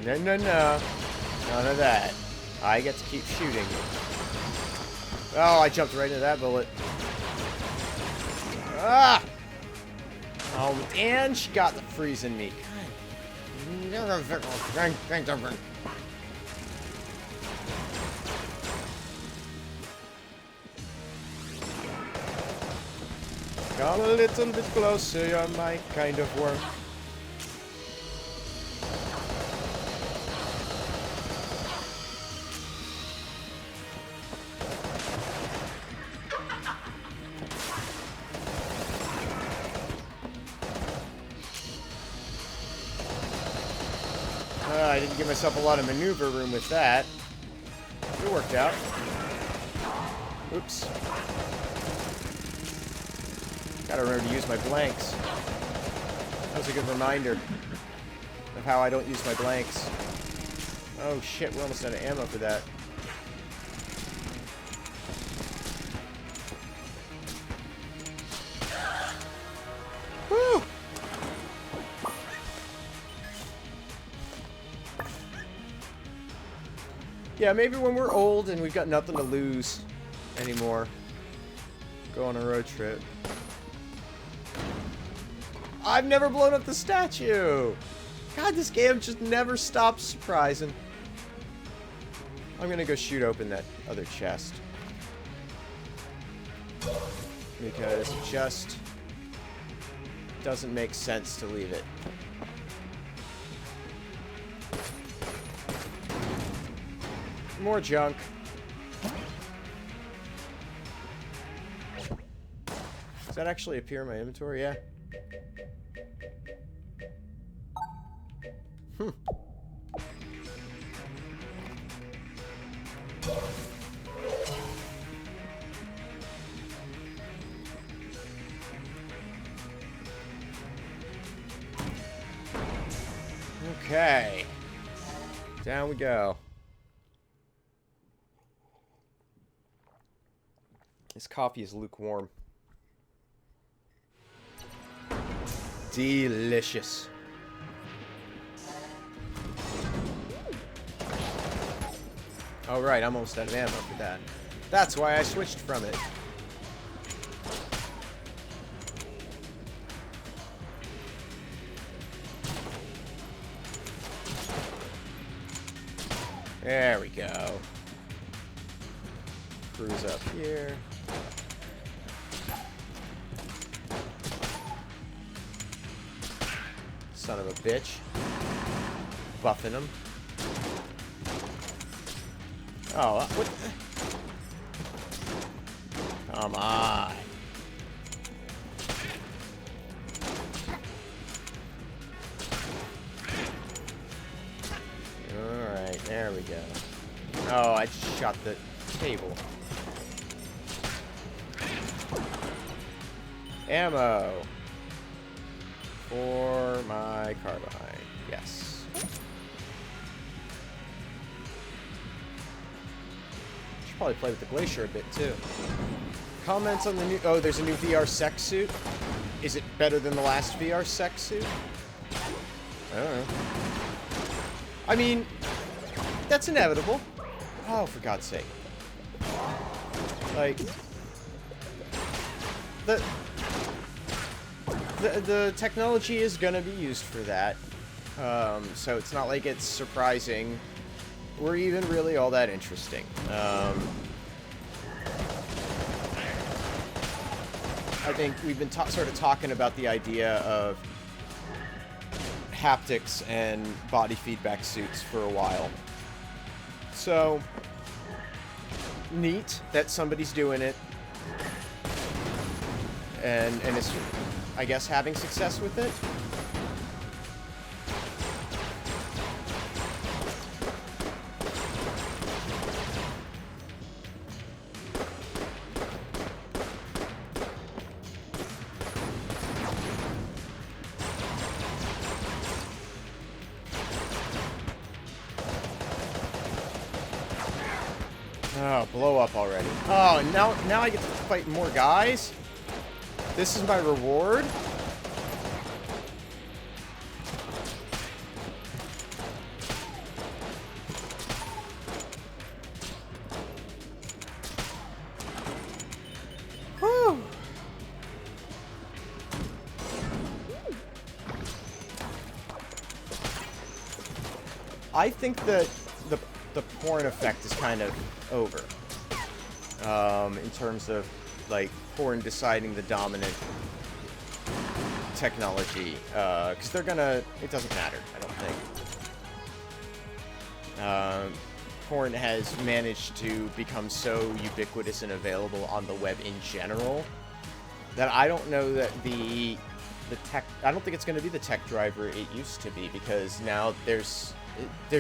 No. None of that. I get to keep shooting. Oh, I jumped right into that bullet. Ah! Oh, and she got the freeze in me. God. Come a little bit closer, you're my kind of work. I didn't give myself a lot of maneuver room with that. It worked out. Oops. Gotta remember to use my blanks. That was a good reminder of how I don't use my blanks. Oh shit, we're almost out of ammo for that. Yeah, maybe when we're old and we've got nothing to lose anymore, go on a road trip. I've never blown up the statue! God, this game just never stops surprising. I'm gonna go shoot open that other chest. Because it just doesn't make sense to leave it. More junk. Does that actually appear in my inventory? Yeah. Okay. Down we go. This coffee is lukewarm. Delicious. Oh, right, I'm almost out of ammo for that. That's why I switched from it. There we go. Cruise up here. Son of a bitch. Buffing him. Oh, what? Come on. Alright, there we go. Oh, I just shot the table. Ammo. For my carbine. Yes. Should probably play with the Glacier a bit, too. Comments on the new... Oh, there's a new VR sex suit? Is it better than the last VR sex suit? I don't know. I mean, that's inevitable. Oh, for God's sake. Like... The technology is going to be used for that. So it's not like it's surprising or even really all that interesting. I think we've been sort of talking about the idea of haptics and body feedback suits for a while. So, neat that somebody's doing it. And is, I guess, having success with it. Oh, blow up already. Oh, now I get to fight more guys? This is my reward? Whew. I think that the porn effect is kind of over. In terms of, like, porn deciding the dominant technology. Because they're gonna... It doesn't matter, I don't think. Porn has managed to become so ubiquitous and available on the web in general that I don't know that the tech... I don't think it's going to be the tech driver it used to be, because now there's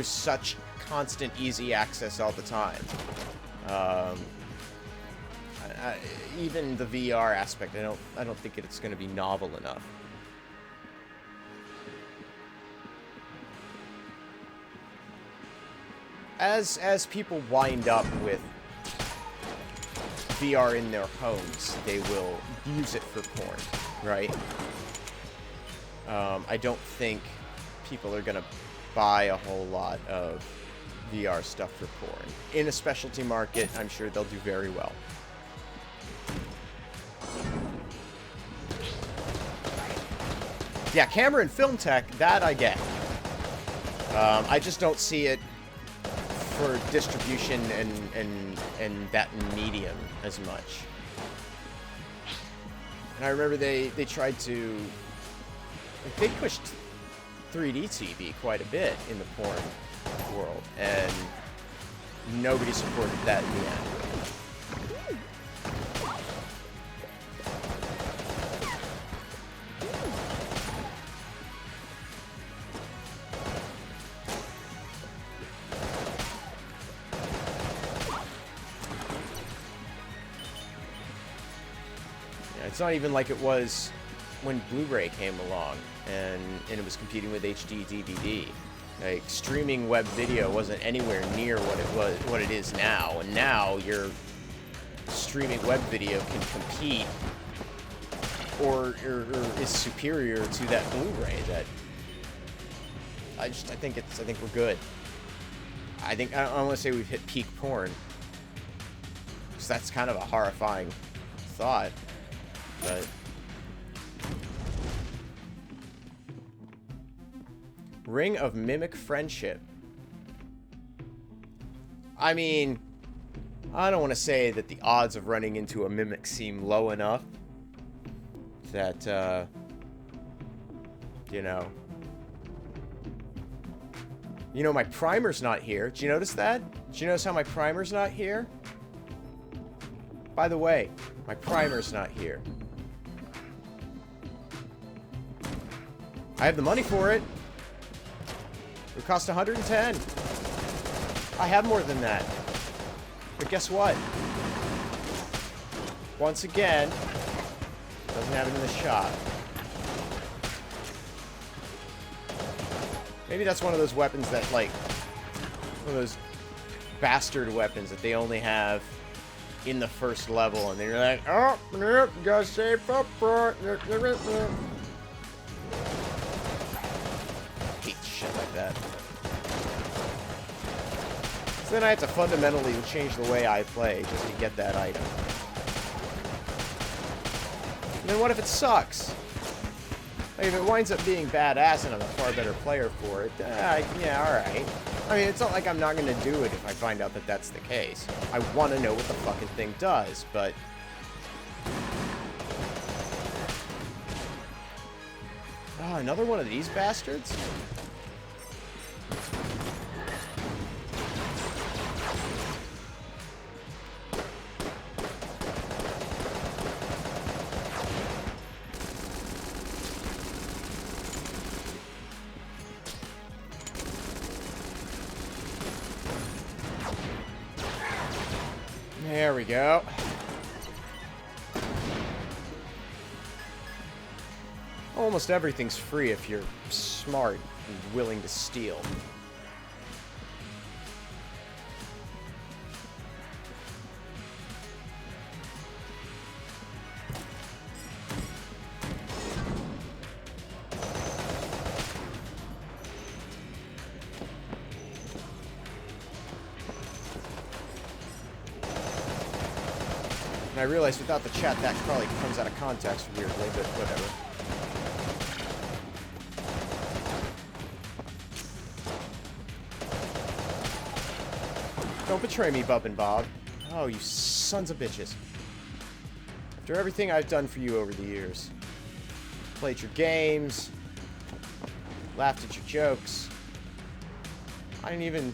such constant, easy access all the time. Even the VR aspect, I don't think it's going to be novel enough. As people wind up with VR in their homes, they will use it for porn, right? I don't think people are going to buy a whole lot of VR stuff for porn. In a specialty market, I'm sure they'll do very well. Yeah, camera and film tech, that I get. I just don't see it for distribution and that medium as much. And I remember they tried to... They pushed 3D TV quite a bit in the porn world, and nobody supported that in the end. It's not even like it was when Blu-ray came along and it was competing with HD DVD. Like, streaming web video wasn't anywhere near what it is now, and now your streaming web video can compete or is superior to that Blu-ray. That I think we're good. I don't want to say we've hit peak porn, because that's kind of a horrifying thought. But Ring of Mimic Friendship. I mean, I don't want to say that the odds of running into a mimic seem low enough that, you know, my primer's not here. Did you notice that? Did you notice how my primer's not here? By the way, my primer's not here. I have the money for it. It would cost 110. I have more than that. But guess what? Once again, doesn't have it in the shop. Maybe that's one of those weapons that, like, one of those bastard weapons that they only have in the first level, and then you're like, oh, you gotta save up for it. Hate shit like that. So then I have to fundamentally change the way I play just to get that item. And then what if it sucks? Like, if it winds up being badass and I'm a far better player for it, yeah, alright. I mean, it's not like I'm not going to do it if I find out that that's the case. I want to know what the fucking thing does, but... Oh, another one of these bastards? There we go. Almost everything's free if you're smart and willing to steal. I realized without the chat that probably comes out of context weirdly, but whatever. Don't betray me, Bub and Bob. Oh, you sons of bitches. After everything I've done for you over the years. Played your games. Laughed at your jokes. I didn't even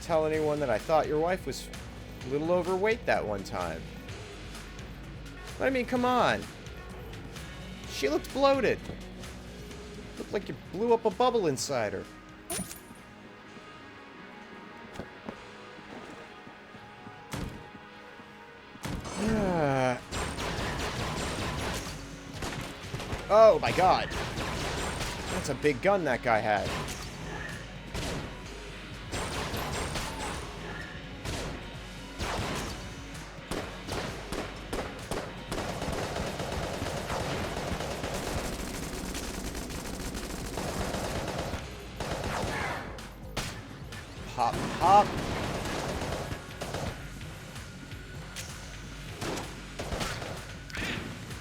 tell anyone that I thought your wife was a little overweight that one time. But I mean, come on. She looked bloated. Looked like you blew up a bubble inside her. Oh my god. That's a big gun that guy had. Hop, hop.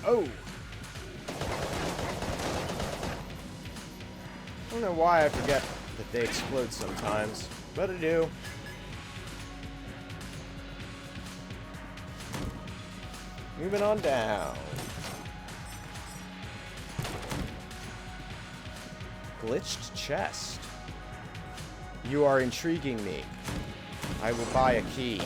Oh. I don't know why I forget that they explode sometimes, but I do. Moving on down. Glitched chest. You are intriguing me. I will buy a key.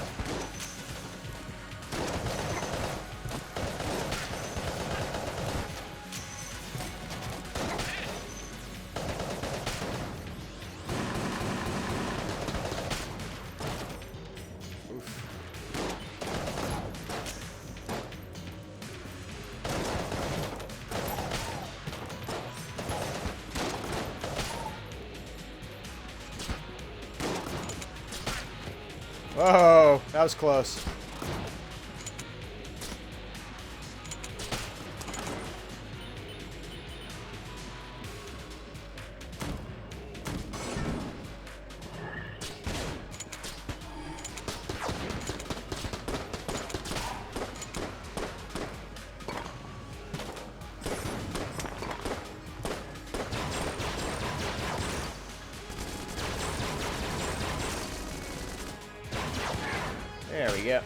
Whoa, that was close. There we go.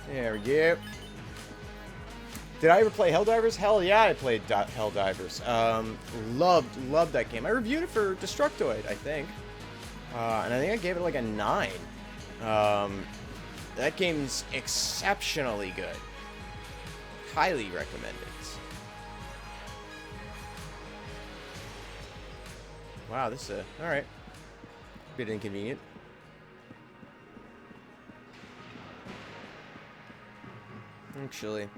There we go. Did I ever play Helldivers? Hell yeah, I played Helldivers. Loved that game. I reviewed it for Destructoid, I think. And I think I gave it like a 9. That game's exceptionally good. Highly recommend it. Wow, this is alright. Bit inconvenient. Actually,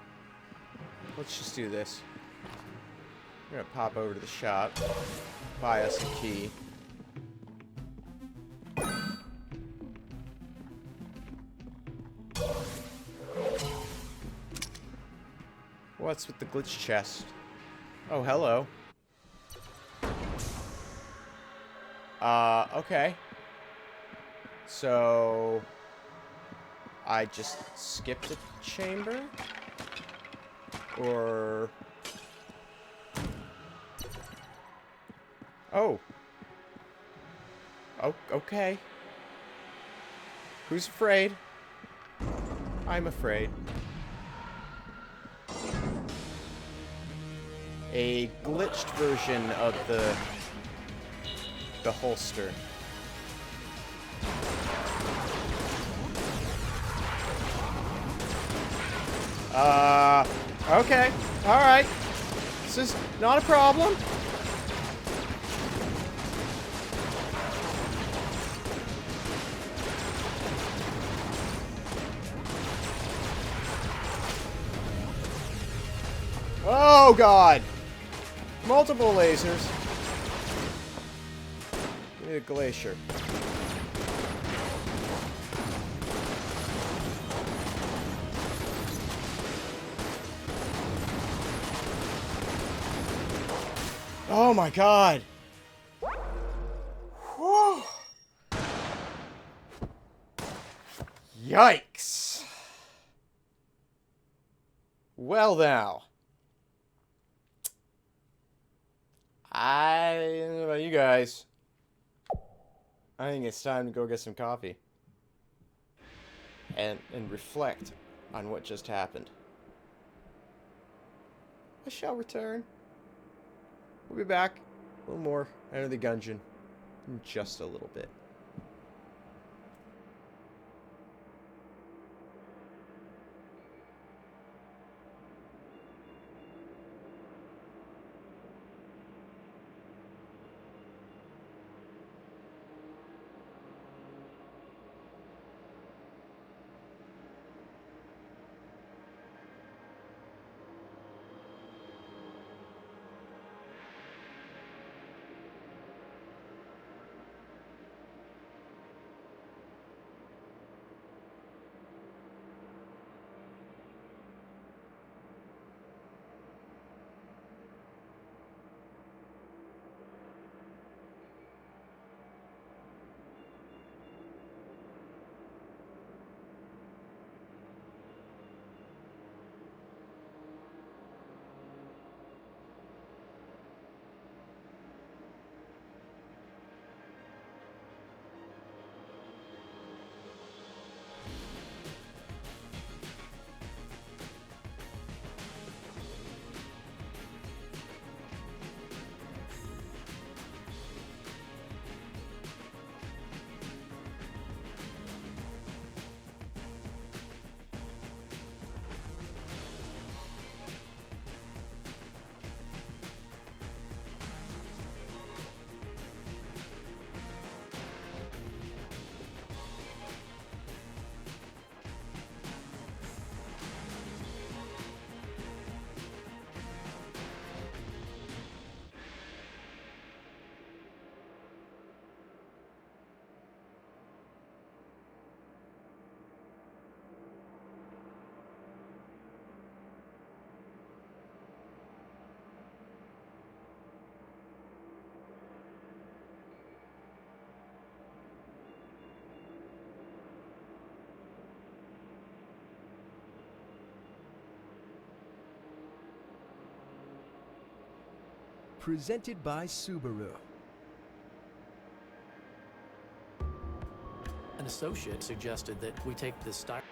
let's just do this. We're gonna pop over to the shop, buy us a key. What's with the glitch chest? Oh, hello. Okay. So I just skipped a chamber? Or... Oh. Oh, okay. Who's afraid? I'm afraid. A glitched version of the holster. Okay. Alright. This is not a problem. Oh, God! Multiple lasers. Give me the glacier. Oh my God! Whew. Yikes! Well now. I don't know about you guys. I think it's time to go get some coffee. And reflect on what just happened. I shall return. We'll be back. A little more out of the Gungeon in just a little bit. presented by Subaru. An associate suggested that we take this style.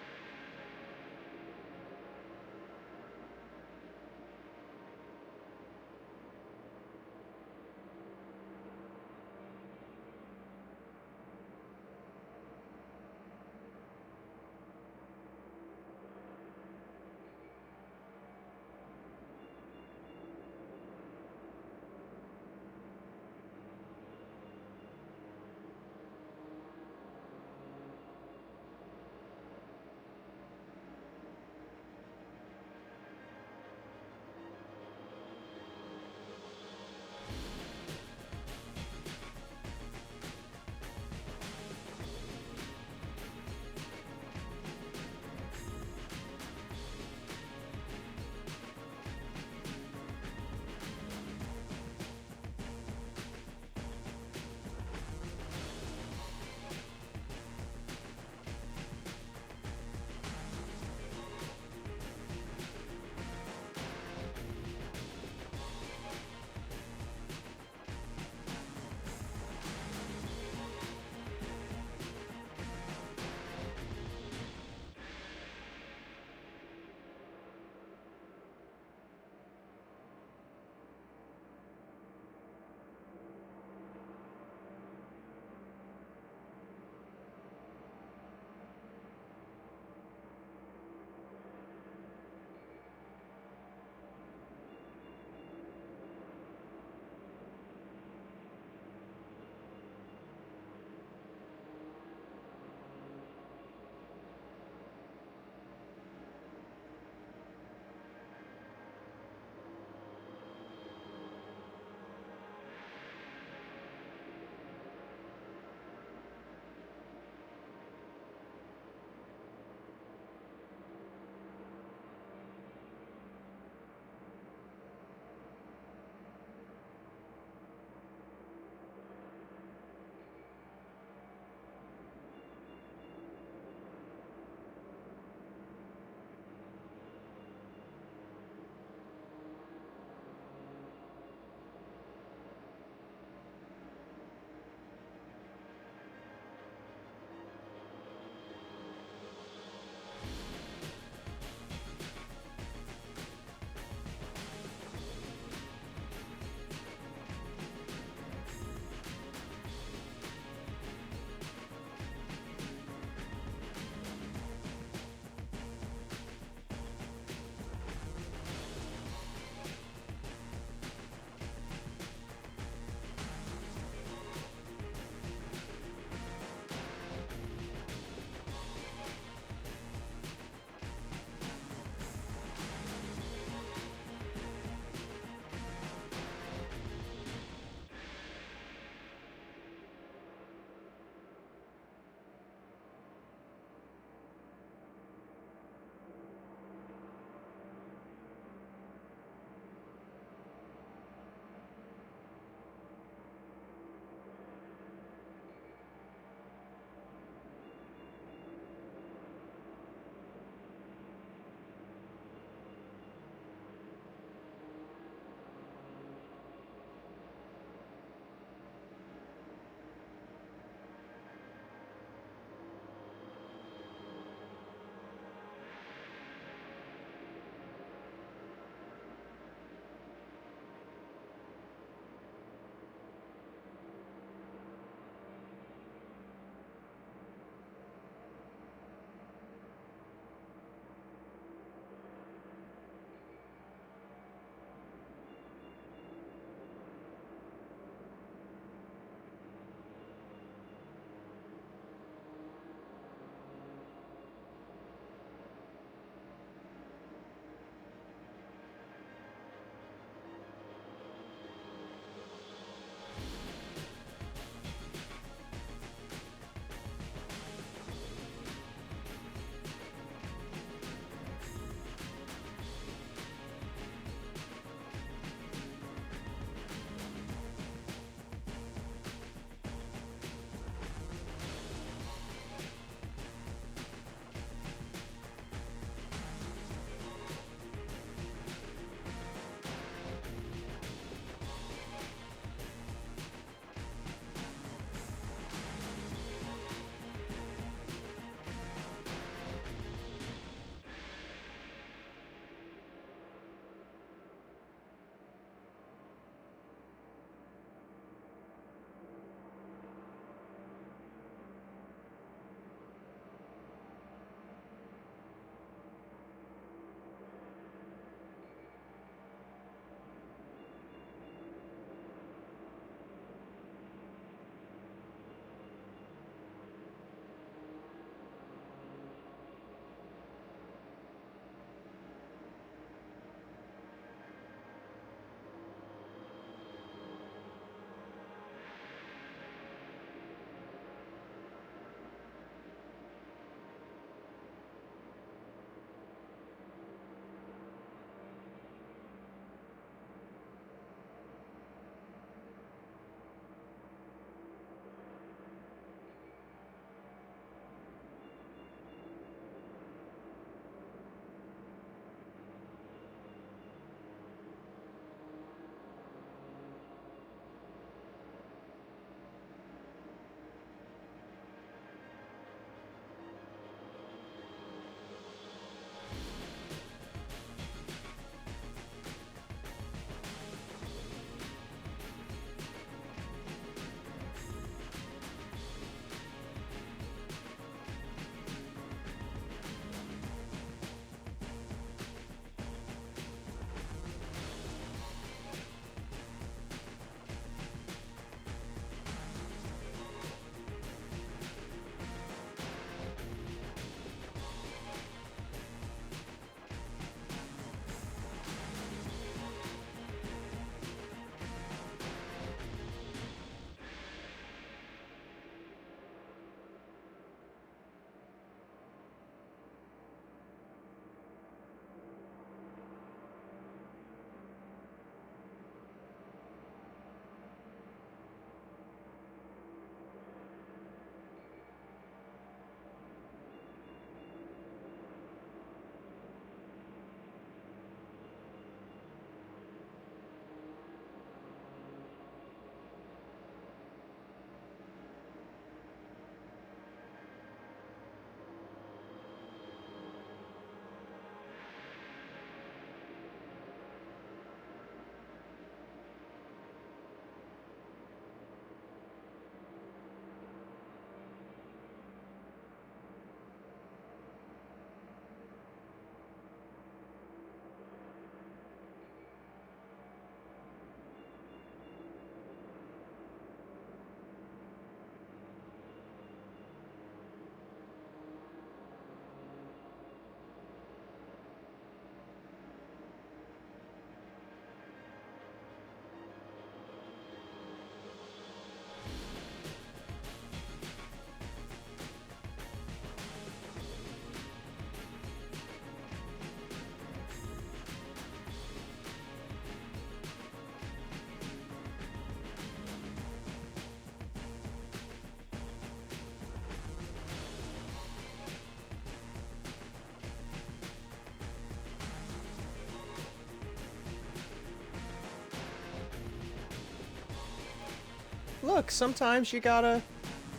look, sometimes you gotta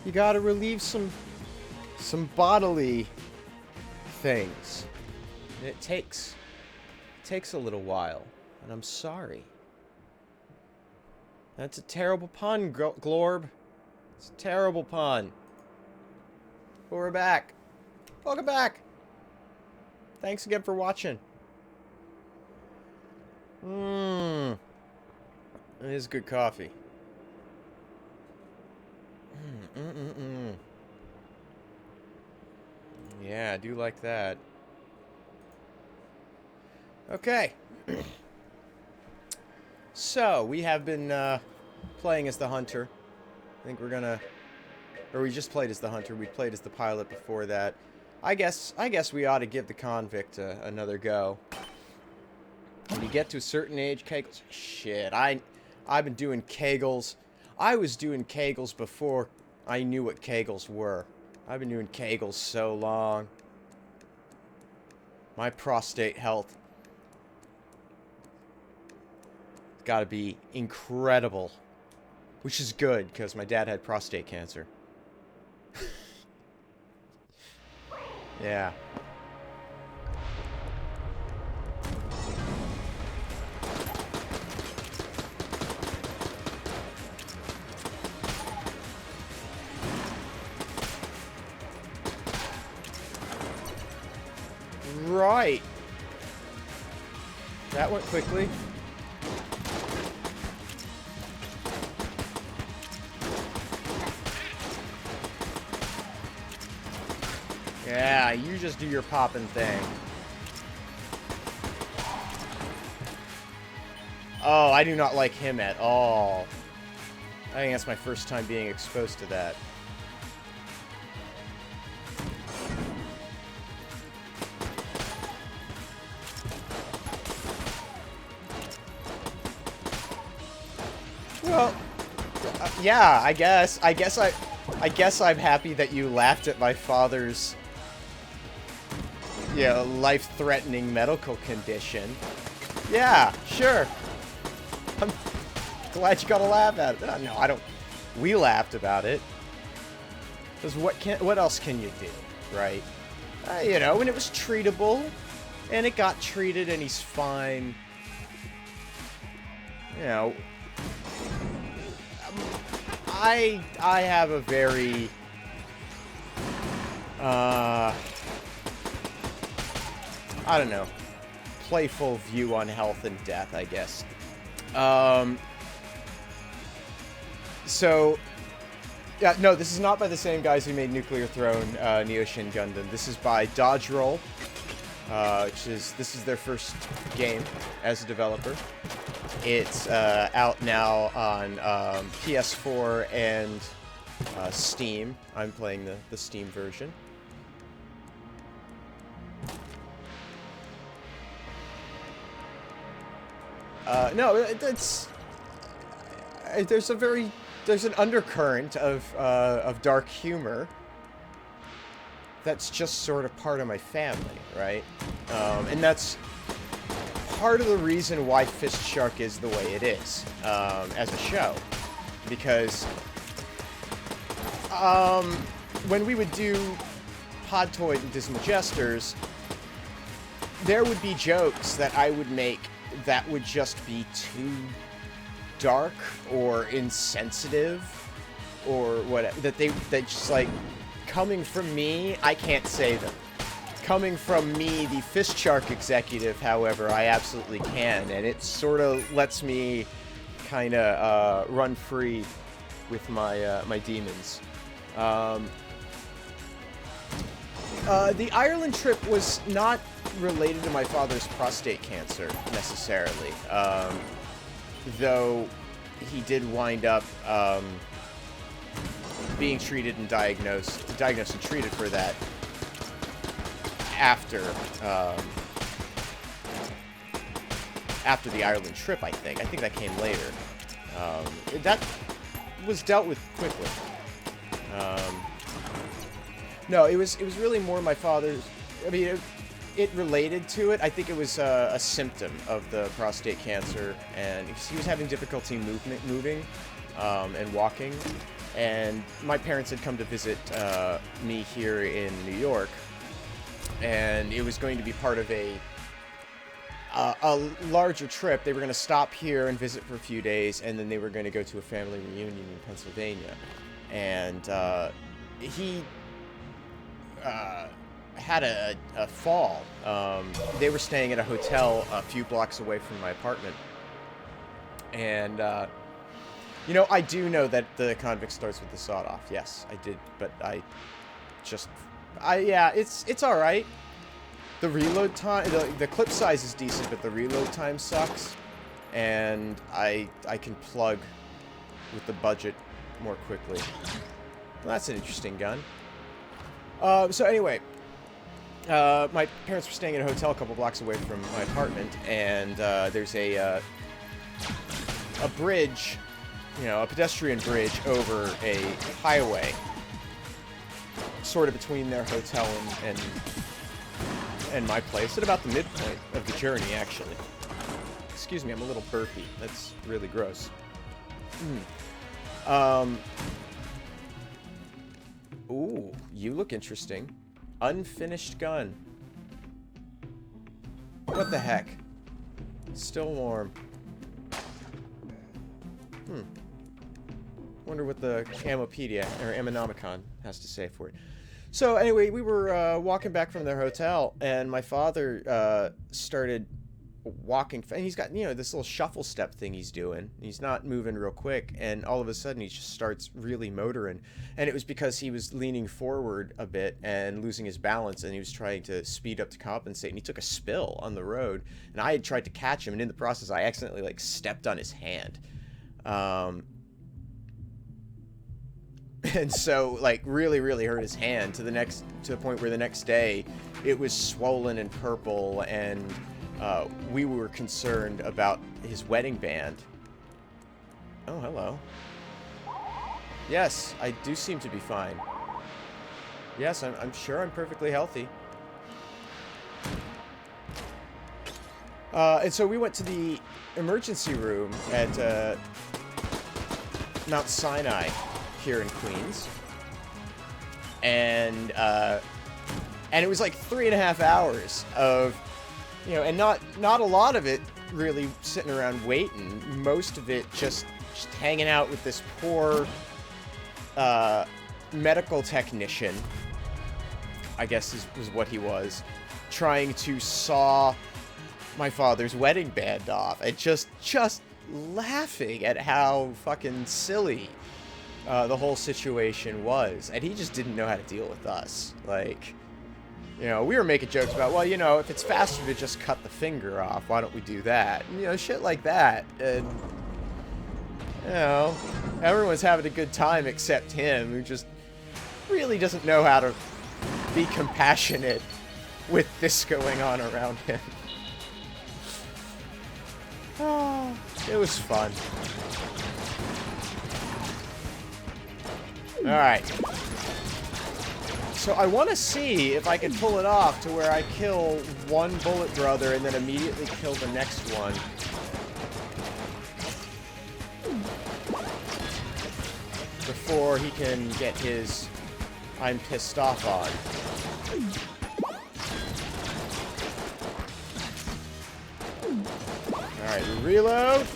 relieve some bodily things. And it takes a little while, and I'm sorry. That's a terrible pun, Glorb. It's a terrible pun. But we're back. Welcome back. Thanks again for watching. It is good coffee. Yeah, I do like that. Okay. So, we have been playing as the hunter. I think we're gonna... Or we just played as the hunter. We played as the pilot before that. I guess we ought to give the convict another go. When you get to a certain age, Kegels... Shit, I've been doing Kegels. I was doing Kegels before I knew what Kegels were. I've been doing Kegels so long. My prostate health gotta be incredible. Which is good, because my dad had prostate cancer. Yeah. Right. That went quickly. Yeah, you just do your poppin' thing. Oh, I do not like him at all. I think that's my first time being exposed to that. Well, yeah, I guess I'm happy that you laughed at my father's, yeah, life-threatening medical condition. Yeah, sure. I'm glad you got a laugh at it. No, I don't. We laughed about it. Because what else can you do, right? You know, and it was treatable, and it got treated, and he's fine. You know, I have a very I don't know, playful view on health and death, I guess. So, yeah, no, this is not by the same guys who made Nuclear Throne, Neo Shin Gundam. This is by Dodge Roll, this is their first game as a developer. It's out now on PS4 and Steam. I'm playing the Steam version. No, it's there's an undercurrent of dark humor that's just sort of part of my family, right? And that's part of the reason why Fist Shark is the way it is as a show, because when we would do Podtoid and Dismal Jesters, there would be jokes that I would make that would just be too dark or insensitive or what, that just like, coming from me, I can't say them. Coming from me, the Fist Shark executive, however, I absolutely can, and it sort of lets me kind of run free with my my demons. The Ireland trip was not related to my father's prostate cancer, necessarily. Though he did wind up being treated and diagnosed and treated for that after the Ireland trip, I think. I think that came later. That was dealt with quickly. No, it was really more my father's. I mean, it related to it. I think it was a symptom of the prostate cancer, and he was having difficulty moving, and walking. And my parents had come to visit me here in New York, and it was going to be part of a larger trip. They were going to stop here and visit for a few days, and then they were going to go to a family reunion in Pennsylvania. And he had a fall. They were staying at a hotel a few blocks away from my apartment. And, you know, I do know that the convict starts with the sawed-off. Yes, I did, but yeah, it's alright. The reload time, the clip size is decent, but the reload time sucks. And I can plug with the budget more quickly. Well, that's an interesting gun. So anyway, my parents were staying at a hotel a couple blocks away from my apartment, and there's a bridge, you know, a pedestrian bridge over a highway, sort of between their hotel and my place, at about the midpoint of the journey, actually. Excuse me, I'm a little burpy. That's really gross. Ooh, you look interesting. Unfinished gun. What the heck? Still warm. Wonder what the Ammopedia, or Ammonomicon, has to say for it. So anyway, we were walking back from their hotel, and my father started walking, and he's got, you know, this little shuffle step thing he's doing. He's not moving real quick, and all of a sudden he just starts really motoring. And it was because he was leaning forward a bit and losing his balance, and he was trying to speed up to compensate, and he took a spill on the road. And I had tried to catch him, and in the process I accidentally, like, stepped on his hand. And so, like, really hurt his hand to the point where the next day it was swollen and purple, and we were concerned about his wedding band. Oh, hello. Yes, I do seem to be fine. Yes, I'm sure I'm perfectly healthy. And so we went to the emergency room at Mount Sinai here in Queens, and it was like 3.5 hours of, you know, and not a lot of it really sitting around waiting. Most of it just hanging out with this poor medical technician, I guess was what he was, trying to saw my father's wedding band off, and just laughing at how fucking silly the whole situation was. And he just didn't know how to deal with us. Like, you know, we were making jokes about, well, you know, if it's faster to just cut the finger off, why don't we do that? And, you know, shit like that. And, you know, everyone's having a good time except him, who just really doesn't know how to be compassionate with this going on around him. Oh, it was fun. Alright. So I want to see if I can pull it off to where I kill one bullet brother and then immediately kill the next one. Before he can get his I'm pissed off on. Alright, reload.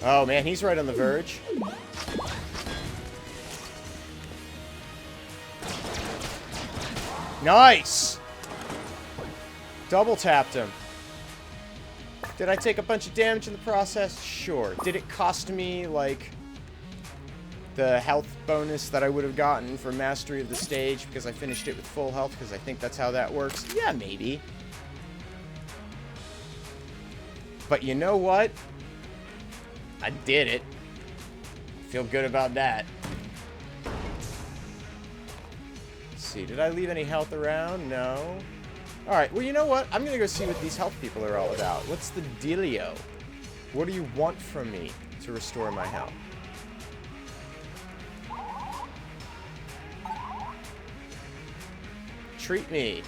Oh man, he's right on the verge. Nice! Double tapped him. Did I take a bunch of damage in the process? Sure. Did it cost me, like, the health bonus that I would have gotten for mastery of the stage because I finished it with full health? Because I think that's how that works. Yeah, maybe. But you know what? I did it. Feel good about that. See, did I leave any health around? No. Alright, well, you know what? I'm gonna go see what these health people are all about. What's the dealio? What do you want from me to restore my health? Treat me.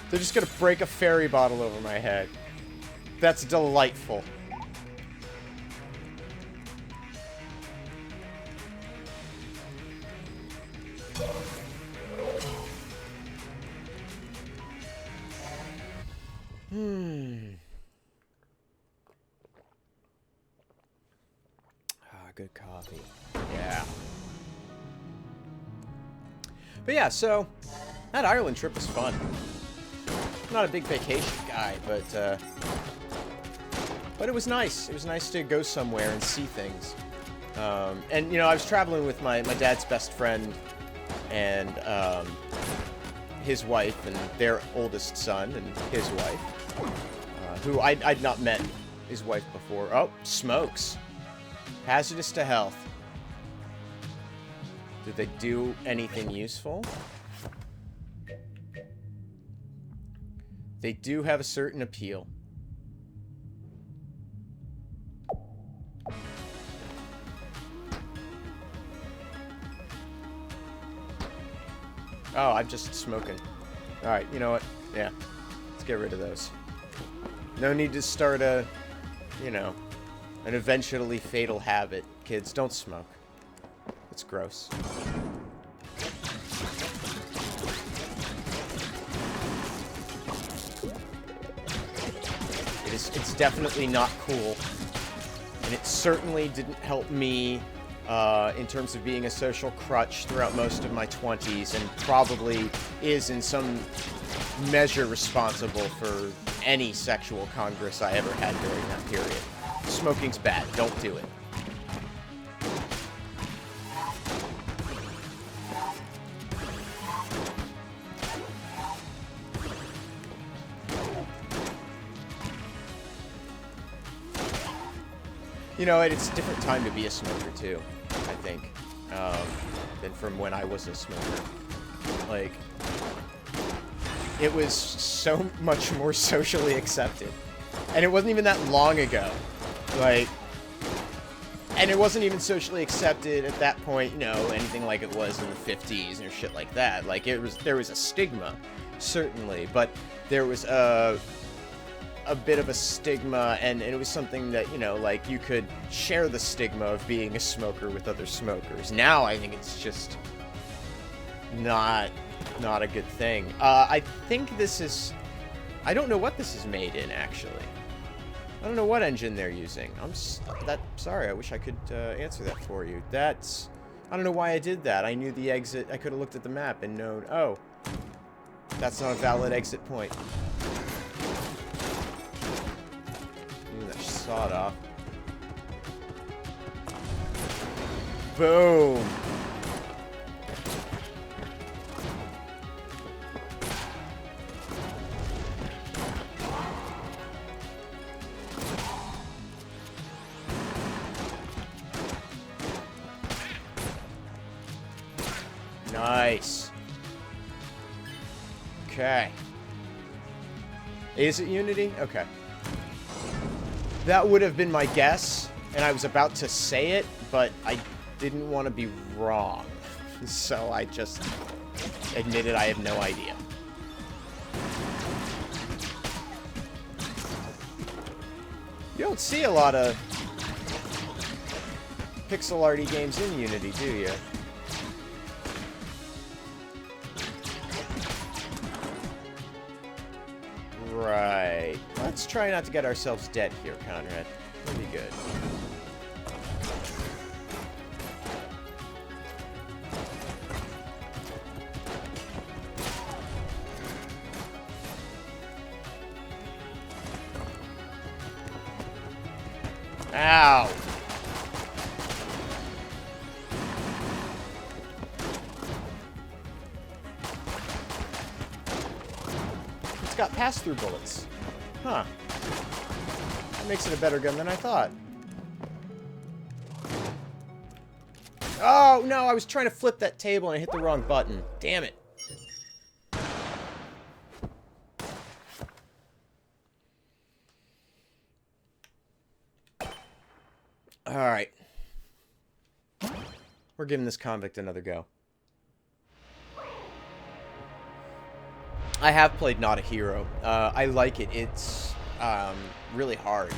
They're just gonna break a fairy bottle over my head. That's delightful. Good coffee. Yeah. But yeah, so that Ireland trip was fun. I'm not a big vacation guy, but it was nice. It was nice to go somewhere and see things. And, you know, I was traveling with my dad's best friend and his wife and their oldest son and his wife, who I'd not met his wife before. Oh, smokes. Hazardous to health. Did they do anything useful? They do have a certain appeal. Oh, I'm just smoking. Alright, you know what? Yeah. Let's get rid of those. No need to start a, you know, an eventually fatal habit. Kids, don't smoke. It's gross. It's definitely not cool. And it certainly didn't help me in terms of being a social crutch throughout most of my 20s, and probably is in some measure responsible for any sexual congress I ever had during that period. Smoking's bad. Don't do it. You know, it's a different time to be a smoker, too, I think, than from when I was a smoker. Like, it was so much more socially accepted. And it wasn't even that long ago. Like, and it wasn't even socially accepted at that point, you know, anything like it was in the 50s or shit like that. Like, there was a stigma, certainly, but there was a bit of a stigma, and it was something that, you know, like, you could share the stigma of being a smoker with other smokers. Now, I think it's just not a good thing. I think this is... I don't know what this is made in, actually. I don't know what engine they're using. Sorry, I wish I could answer that for you. That's... I don't know why I did that. I knew the exit... I could have looked at the map and known... Oh. That's not a valid exit point. That sawed off. Boom! Nice. Okay. Is it Unity? Okay. That would have been my guess, and I was about to say it, but I didn't want to be wrong. So I just admitted I have no idea. You don't see a lot of pixel arty games in Unity, do you? Right. Let's try not to get ourselves dead here, Conrad. That'll be good. Ow! It's got pass-through bullets. Huh. That makes it a better gun than I thought. Oh, no, I was trying to flip that table and I hit the wrong button. Damn it. Alright. We're giving this convict another go. I have played Not a Hero. I like it. It's really hard.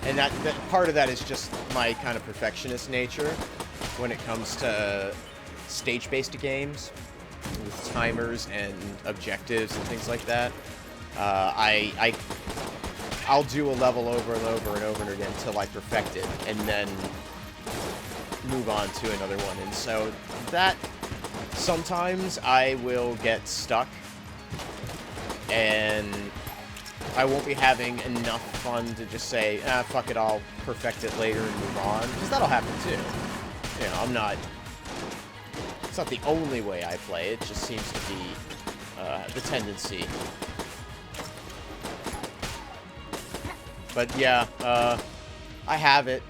And that part of that is just my kind of perfectionist nature when it comes to stage-based games. with timers and objectives and things like that. I'll do a level over and over and over again until I perfect it, and then move on to another one. And so that sometimes I will get stuck, and I won't be having enough fun to just say, ah, fuck it, I'll perfect it later and move on, because that'll happen too. You know, it's not the only way I play, it just seems to be the tendency. But yeah, I have it,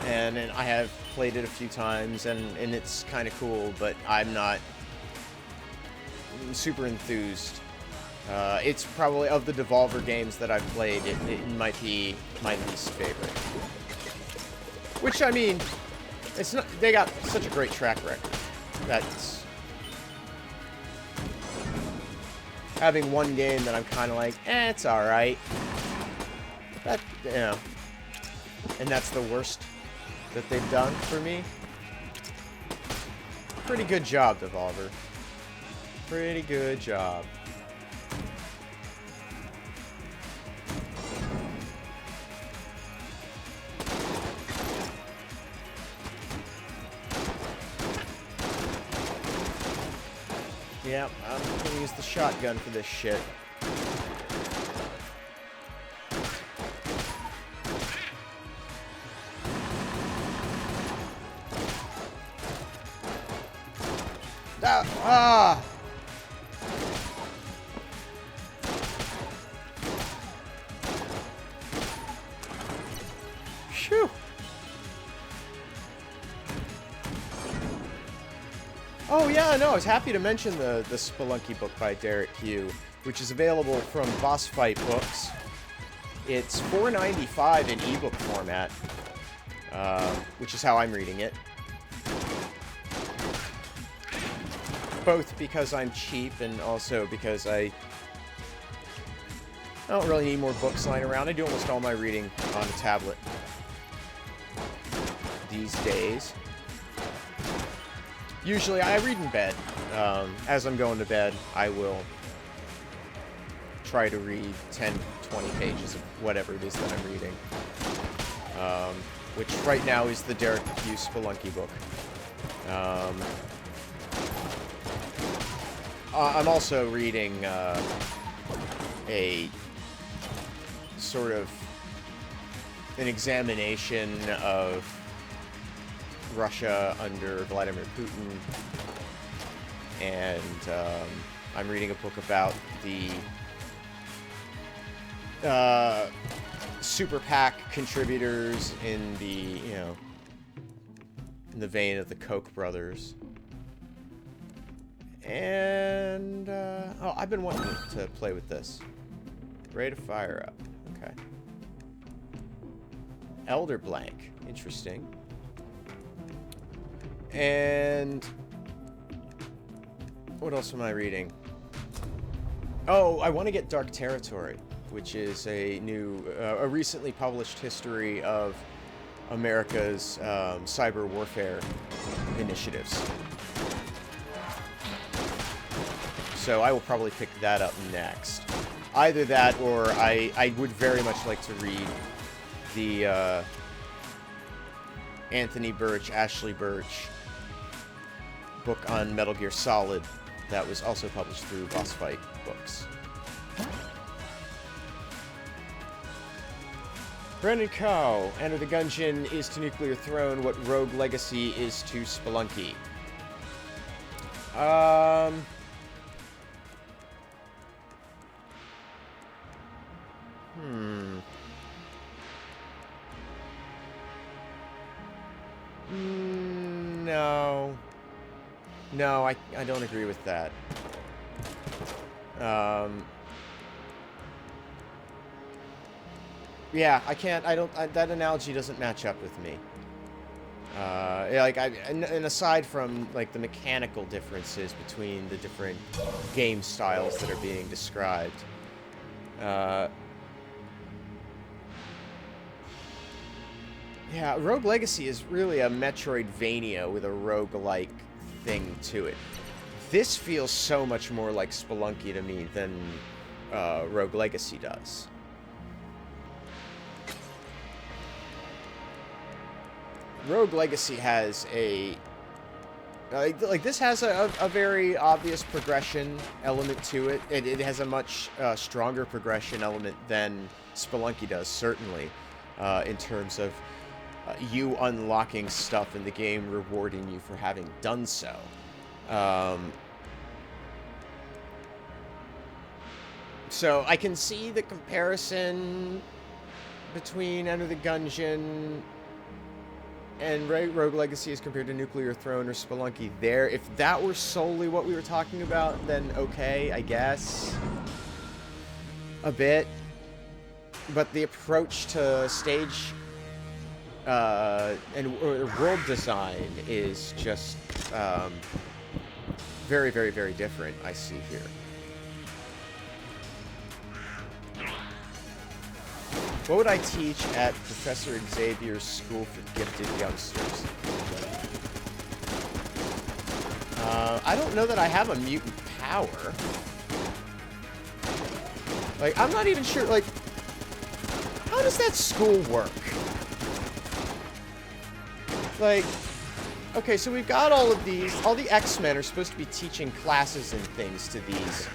and I have played it a few times, and it's kind of cool, but I'm not super enthused. It's probably, of the Devolver games that I've played, it might be my least favorite. Which, I mean, it's not, they got such a great track record. That's having one game that I'm kind of like, it's alright. That, you know, and that's the worst that they've done for me. Pretty good job, Devolver. Pretty good job. Yeah, I'm gonna use the shotgun for this shit. Ah! Phew! Oh yeah, no, I was happy to mention the Spelunky book by Derek Hugh, which is available from Boss Fight Books. It's $4.95 in ebook format, which is how I'm reading it. Both because I'm cheap and also because I don't really need more books lying around. I do almost all my reading on a tablet these days. Usually I read in bed. As I'm going to bed, I will try to read 10, 20 pages of whatever it is that I'm reading. Which right now is the Derek Hugh Spelunky book. I'm also reading a sort of an examination of Russia under Vladimir Putin, and I'm reading a book about the Super PAC contributors in the, you know, in the vein of the Koch brothers. And, oh, I've been wanting to play with this. Ready to fire up. Okay. Elder Blank. Interesting. And what else am I reading? Oh, I want to get Dark Territory, which is a new, a recently published history of America's cyber warfare initiatives. So I will probably pick that up next. Either that, or I would very much like to read the Anthony Birch, Ashley Birch book on Metal Gear Solid that was also published through Boss Fight Books. Brendan Cow, Enter the Gungeon is to Nuclear Throne what Rogue Legacy is to Spelunky. No. No, I don't agree with that. Yeah, I can't, that analogy doesn't match up with me. Like, and aside from, like, the mechanical differences between the different game styles that are being described, yeah, Rogue Legacy is really a Metroidvania with a roguelike thing to it. This feels so much more like Spelunky to me than Rogue Legacy does. Rogue Legacy has a... like this has a very obvious progression element to it. It has a much stronger progression element than Spelunky does, certainly, in terms of you unlocking stuff in the game, rewarding you for having done so. So I can see the comparison between Enter the Gungeon and Rogue Legacy as compared to Nuclear Throne or Spelunky there. If that were solely what we were talking about, then okay, I guess. A bit. But the approach to stage and world design is just very, very, very different, I see here. What would I teach at Professor Xavier's School for Gifted Youngsters? I don't know that I have a mutant power. Like, I'm not even sure, like, how does that school work? Like, okay, so we've got all of these, all the X-Men are supposed to be teaching classes and things to these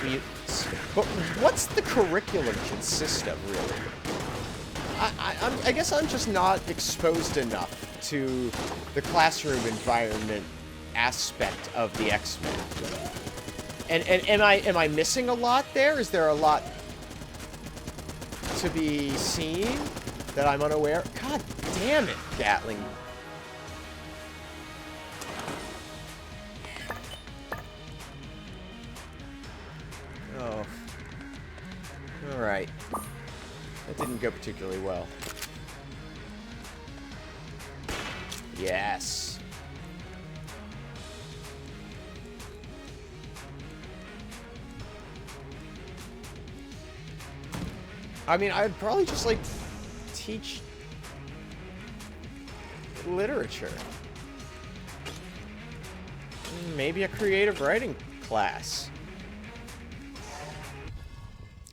mutants. But what's the curriculum consist of, really? I guess I'm just not exposed enough to the classroom environment aspect of the X-Men. And am I missing a lot there? Is there a lot to be seen that I'm unaware? God damn it, Gatling. Oh. Alright. That didn't go particularly well. Yes. I mean, I'd probably just, like, teach literature. Maybe a creative writing class.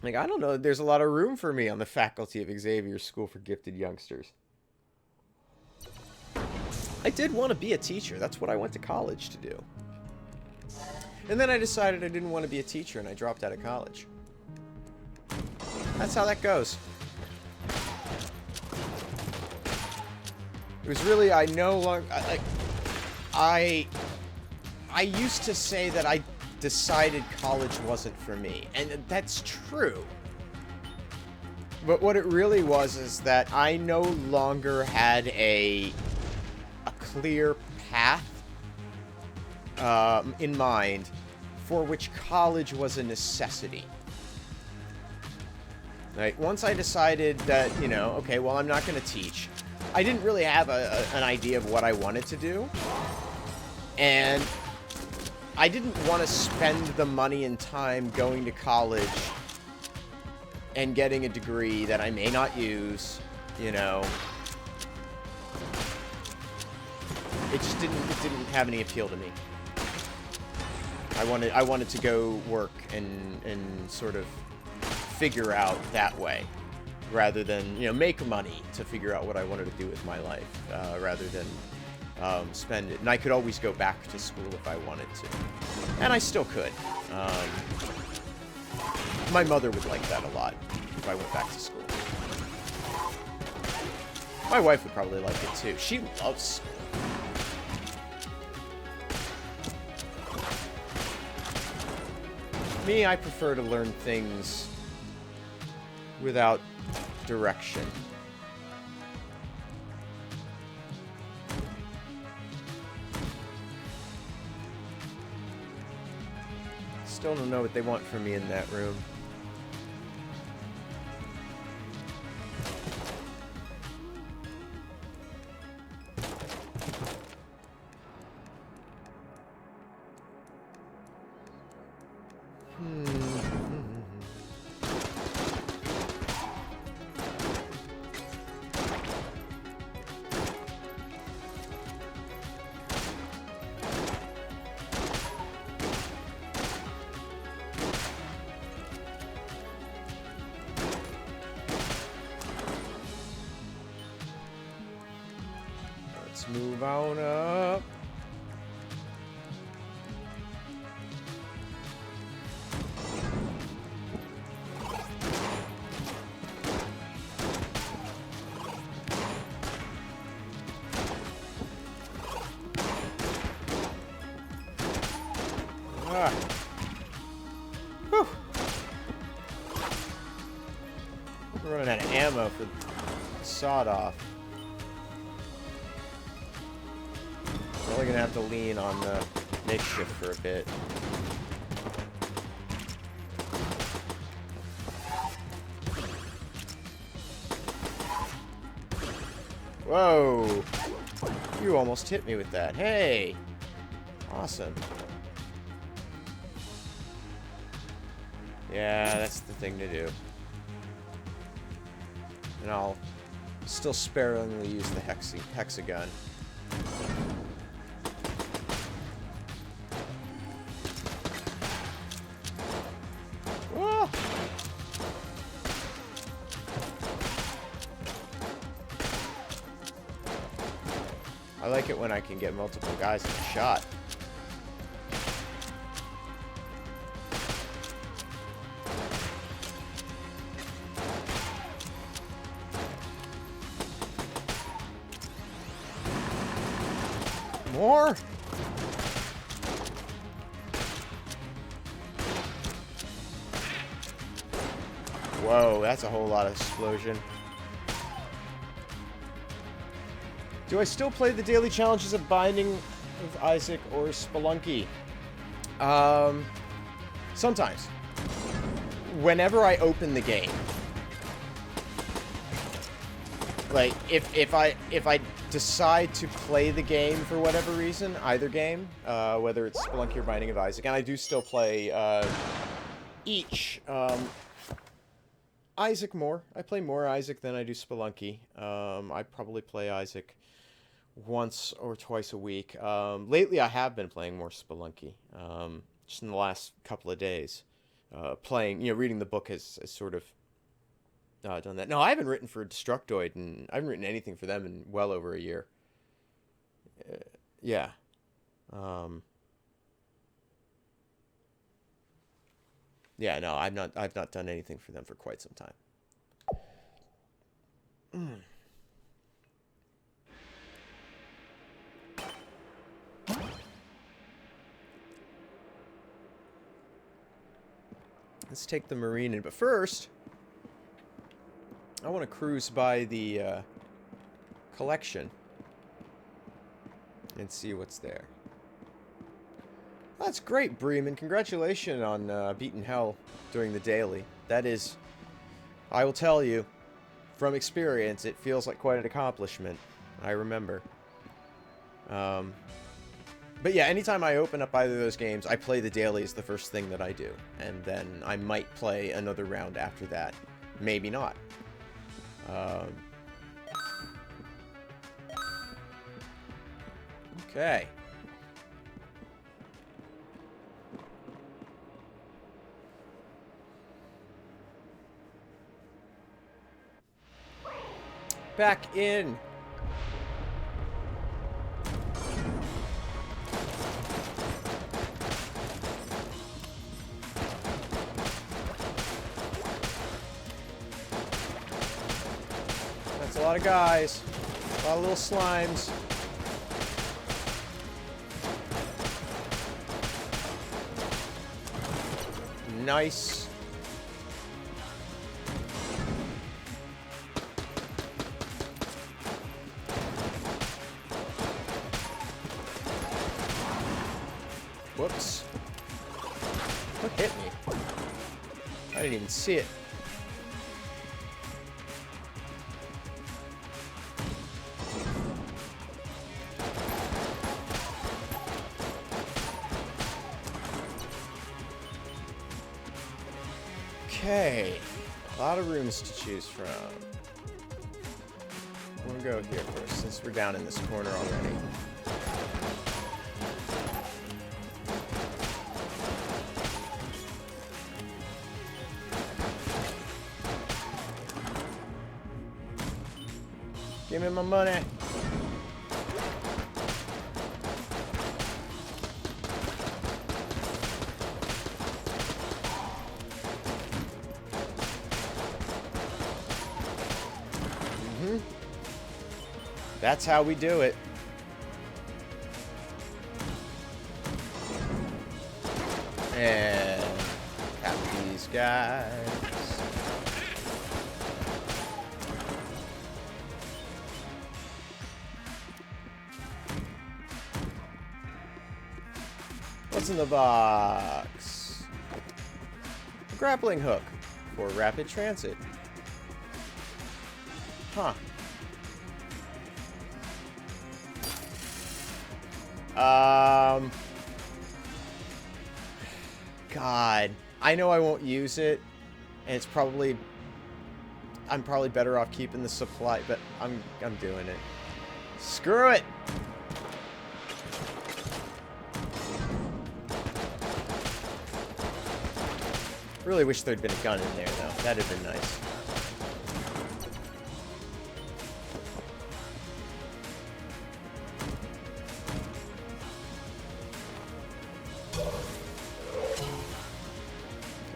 Like, I don't know. There's a lot of room for me on the faculty of Xavier's School for Gifted Youngsters. I did want to be a teacher. That's what I went to college to do. And then I decided I didn't want to be a teacher, and I dropped out of college. That's how that goes. It was really, I no longer... I used to say that I decided college wasn't for me, and that's true. But what it really was is that I no longer had a clear path in mind for which college was a necessity. Like, once I decided that, you know, okay, well, I'm not going to teach, I didn't really have an idea of what I wanted to do, and I didn't want to spend the money and time going to college and getting a degree that I may not use, you know. It just didn't have any appeal to me. I wanted to go work and sort of figure out that way, rather than, you know, make money to figure out what I wanted to do with my life, rather than spend it. And I could always go back to school if I wanted to. And I still could. My mother would like that a lot if I went back to school. My wife would probably like it too. She loves school. Me, I prefer to learn things without direction. Still don't know what they want from me in that room. on up. Ah. Whew. We're running out of ammo for sawed off. Probably gonna have to lean on the makeshift for a bit. Whoa! You almost hit me with that. Hey! Awesome. Yeah, that's the thing to do. And I'll still sparingly use the hexagon. Whoa! I like it when I can get multiple guys in a shot. More? Whoa, that's a whole lot of explosion. Do I still play the daily challenges of Binding of Isaac or Spelunky? Sometimes. Whenever I open the game. Like, if I decide to play the game for whatever reason, either game, whether it's Spelunky or Binding of Isaac, and I do still play each. Isaac more. I play more Isaac than I do Spelunky. I probably play Isaac once or twice a week. Lately, I have been playing more Spelunky. Just in the last couple of days, reading the book has sort of done that. No, I haven't written for Destructoid, and I haven't written anything for them in well over a year. Yeah. Yeah, no, I've not done anything for them for quite some time. Let's take the marine in, but first I want to cruise by the collection and see what's there. That's great, Bremen. Congratulations on beating hell during the daily. That is, I will tell you, from experience, it feels like quite an accomplishment. I remember. But yeah, anytime I open up either of those games, I play the daily as the first thing that I do. And then I might play another round after that. Maybe not. Okay. Back in. That's a lot of guys. A lot of little slimes. Nice. Whoops. What hit me? I didn't even see it. Okay. A lot of rooms to choose from. I'm gonna go here first, since we're down in this corner already. Give me my money. That's how we do it. And cap these guys. What's in the box? A grappling hook for rapid transit. Huh. God. I know I won't use it, and it's probably... I'm probably better off keeping the supply, but I'm doing it. Screw it! Really wish there'd been a gun in there, though. That'd have been nice.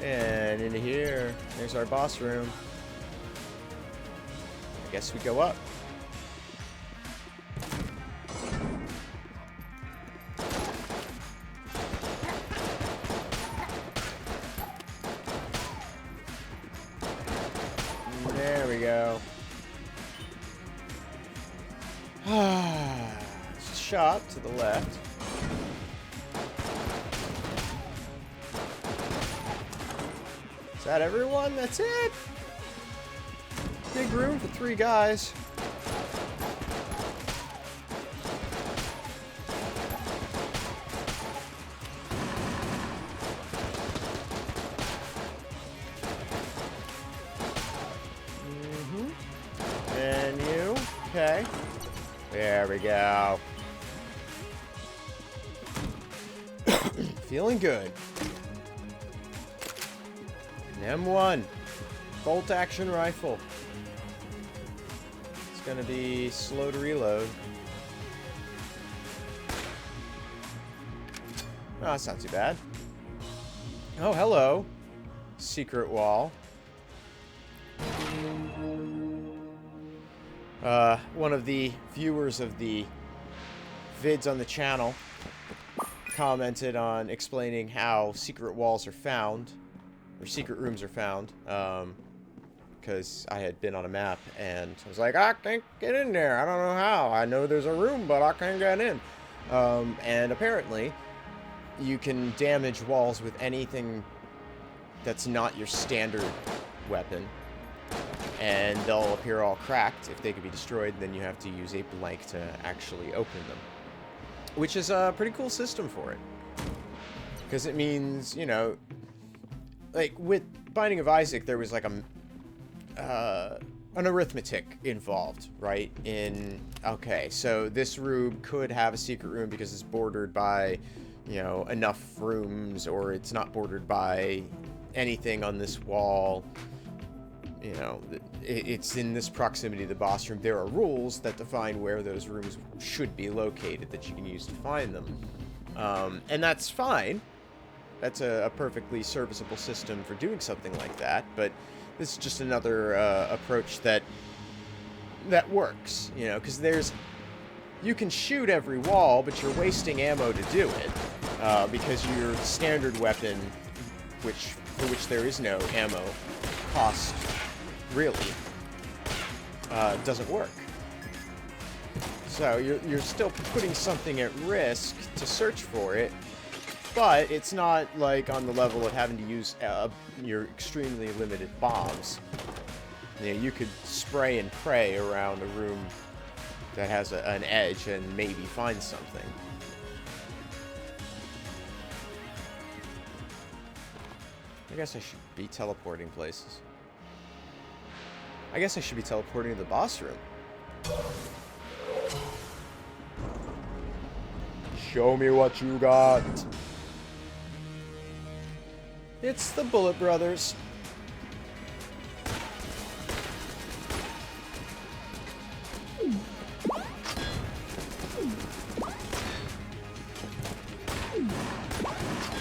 And into here, there's our boss room. I guess we go up. There we go. Shop to the left. Is that everyone? That's it? Big room for 3 guys. And you. Okay. There we go. Feeling good. An M1. Bolt action rifle. It's gonna be slow to reload. Oh, that's not too bad. Oh, hello. Secret wall. One of the viewers of the vids on the channel commented on explaining how secret walls are found, or secret rooms are found, because I had been on a map, and I was like, I can't get in there. I don't know how. I know there's a room, but I can't get in. And apparently, you can damage walls with anything that's not your standard weapon, and they'll appear all cracked. If they could be destroyed, then you have to use a blank to actually open them, which is a pretty cool system for it, because it means, you know, like with Binding of Isaac, there was like an arithmetic involved, right? Okay, so this room could have a secret room because it's bordered by, you know, enough rooms, or it's not bordered by anything on this wall. You know, it's in this proximity to the boss room. There are rules that define where those rooms should be located that you can use to find them. And that's fine. That's a perfectly serviceable system for doing something like that, but this is just another approach that works, you know, because you can shoot every wall, but you're wasting ammo to do it, because your standard weapon, for which there is no ammo cost, really, doesn't work. So you're still putting something at risk to search for it, but it's not like on the level of having to use your extremely limited bombs. You know, you could spray and pray around a room that has an edge and maybe find something. I guess I should be teleporting places. I guess I should be teleporting to the boss room. Show me what you got. It's the Bullet Brothers.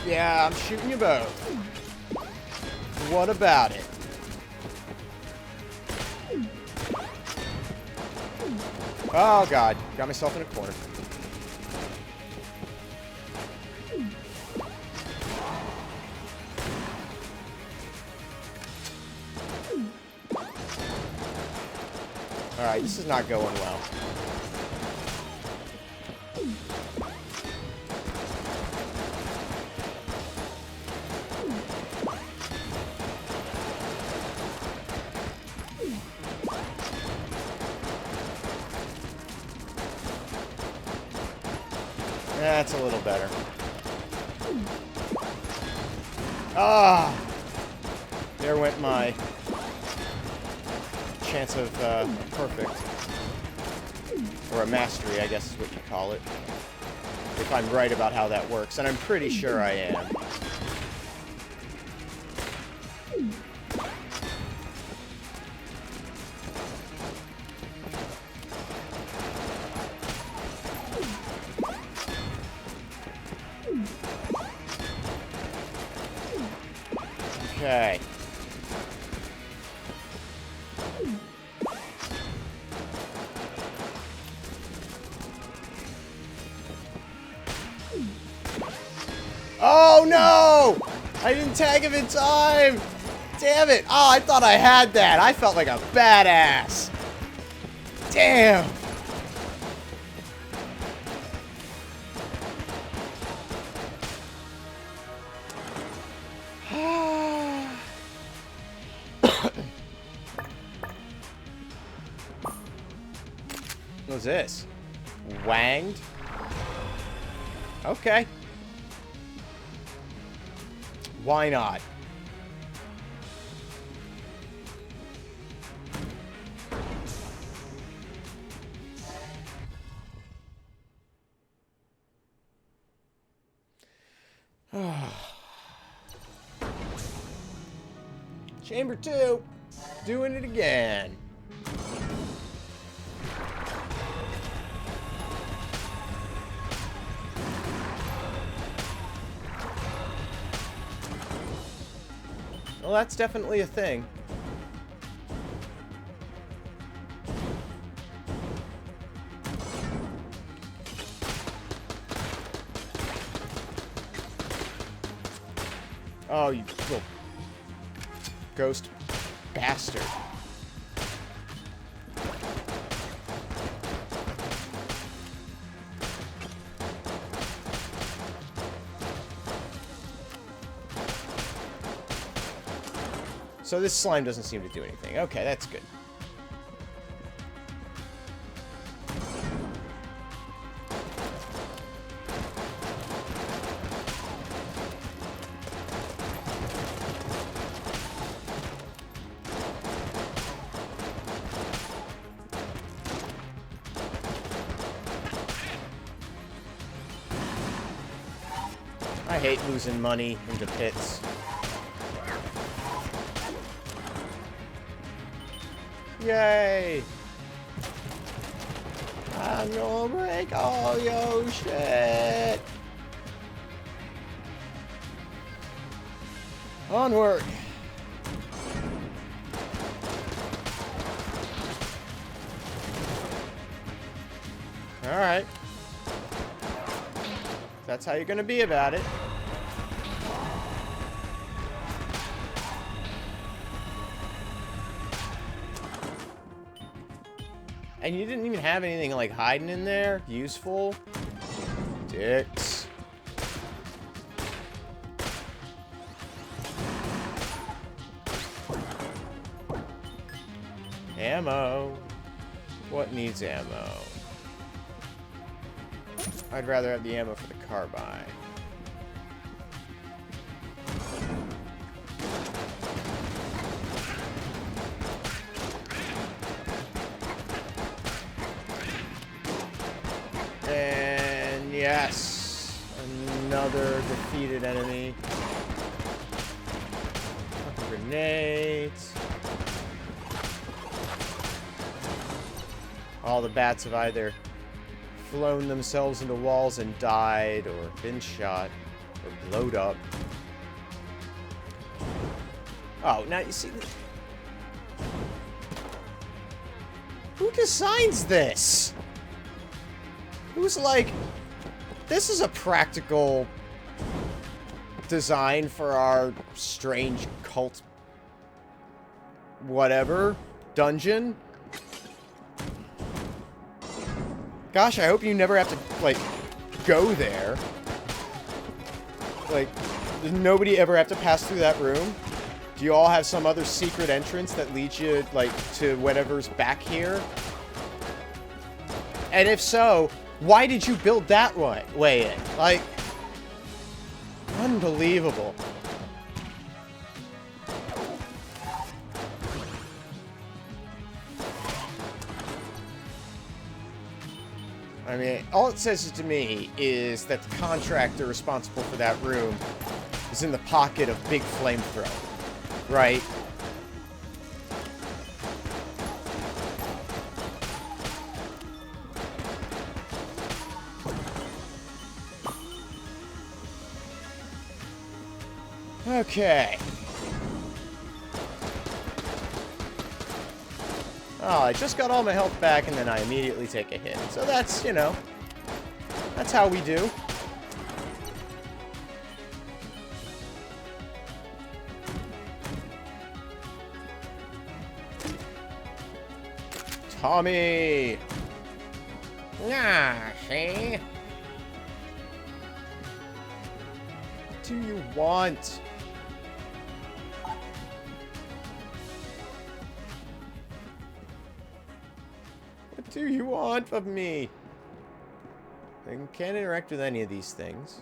Yeah, I'm shooting you both. What about it? Oh, God. Got myself in a corner. Alright, this is not going well. That's a little better. Ah! There went my chance of perfect. Or a mastery, I guess is what you call it. If I'm right about how that works, and I'm pretty sure I am. Okay. Oh no! I didn't tag him in time! Damn it! Oh, I thought I had that. I felt like a badass. Damn! What's this? Wanged? Okay. Why not? Chamber 2. Doing it again. Well, that's definitely a thing. Oh, you little ghost bastard. So this slime doesn't seem to do anything. Okay, that's good. I hate losing money into pits. Yay! I'm gonna break all your shit! Onward! Alright. That's how you're gonna be about it. And you didn't even have anything, like, hiding in there? Useful? Dicks. Ammo. What needs ammo? I'd rather have the ammo for the carbine. And yes, another defeated enemy. Fucking grenades. All the bats have either flown themselves into walls and died, or been shot, or blowed up. Oh, now you see... Who designs this? Who's like, this is a practical design for our strange cult whatever dungeon? Gosh, I hope you never have to, like, go there. Like, does nobody ever have to pass through that room? Do you all have some other secret entrance that leads you, like, to whatever's back here? And if so, why did you build that way in? Like, unbelievable. I mean, all it says to me is that the contractor responsible for that room is in the pocket of Big Flamethrower, right? Okay. Oh, I just got all my health back, and then I immediately take a hit. So that's, you know, that's how we do. Tommy! Yeah, see? What do you want? What do you want of me? I can't interact with any of these things.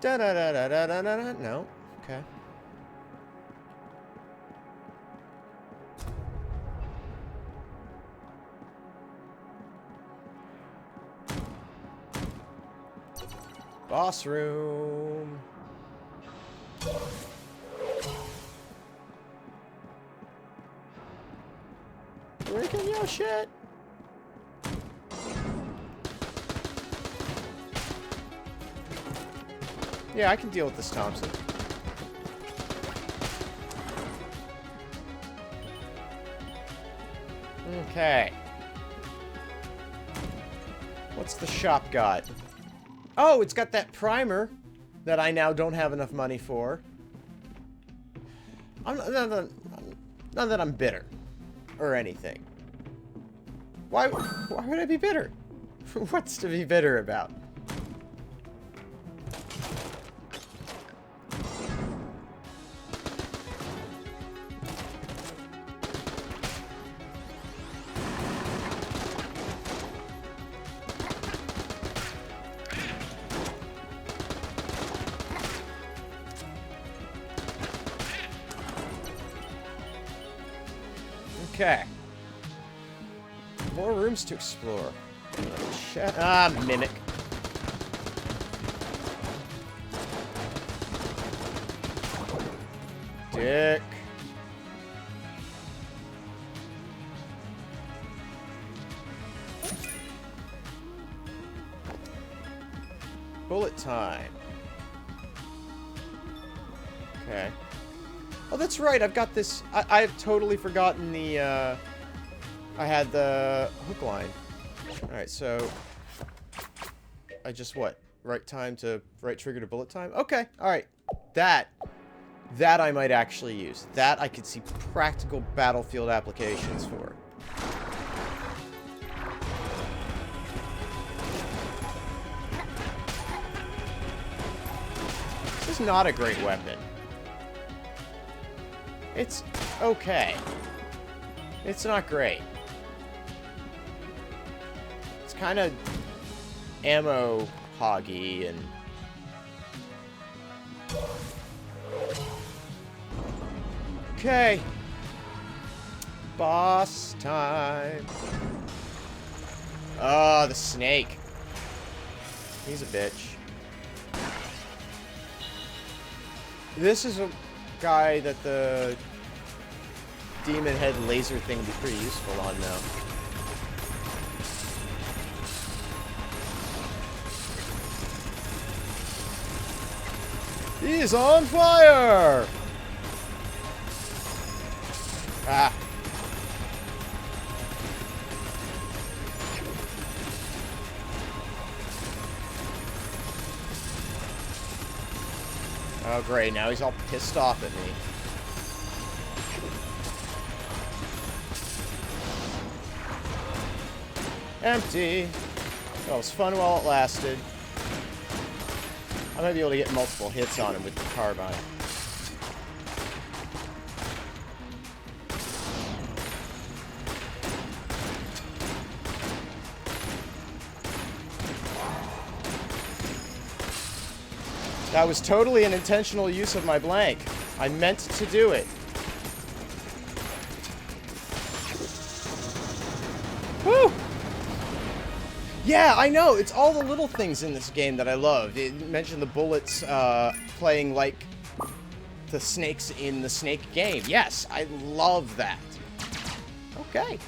Da-da-da-da-da-da-da. No. Okay. Boss room. Breaking your shit. Yeah, I can deal with this Thompson. Okay. What's the shop got? Oh, it's got that primer that I now don't have enough money for. Not that I'm bitter or anything. Why would I be bitter? What's to be bitter about? Okay. More rooms to explore. Mimic. Dick. Bullet time. Okay. Oh, that's right. I've got this. I've totally forgotten the, I had the hook line. Alright, so I just, what? Right trigger to bullet time? Okay, alright. That I might actually use. That I could see practical battlefield applications for. This is not a great weapon. It's okay. It's not great. It's kind of ammo hoggy and... Okay. Boss time. Oh, the snake. He's a bitch. This is a guy that the demon head laser thing would be pretty useful on now. He's on fire! Ah. Oh, great. Now he's all pissed off at me. Empty. That was fun while it lasted. I might be able to get multiple hits on him with the carbine. That was totally an intentional use of my blank. I meant to do it. Woo! Yeah, I know. It's all the little things in this game that I love. It mentioned the bullets playing like the snakes in the Snake game. Yes, I love that. Okay.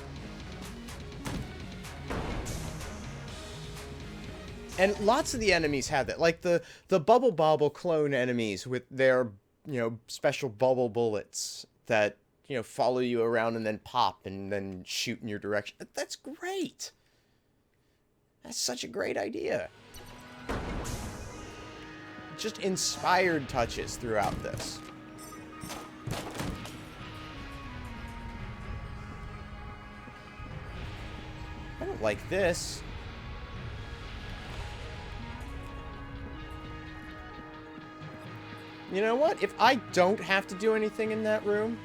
And lots of the enemies have that. Like the Bubble Bobble clone enemies with their, special bubble bullets that, follow you around and then pop and then shoot in your direction. That's great. That's such a great idea. Just inspired touches throughout this. I don't like this. You know what? If I don't have to do anything in that room,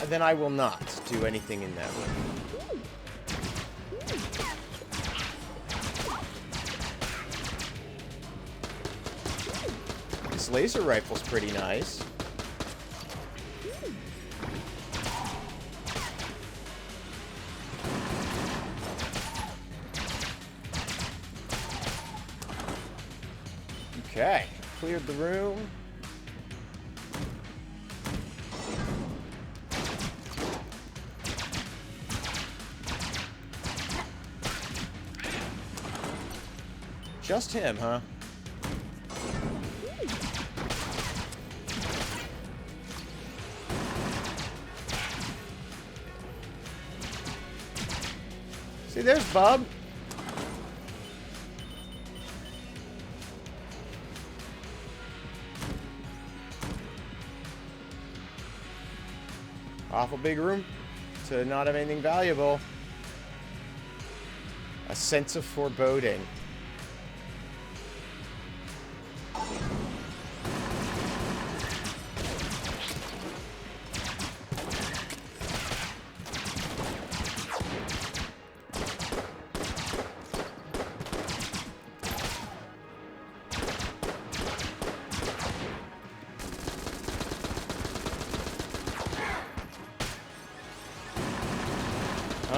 then I will not do anything in that room. This laser rifle's pretty nice. Okay, cleared the room. Just him, huh? See, there's Bob. Awful big room to not have anything valuable. A sense of foreboding.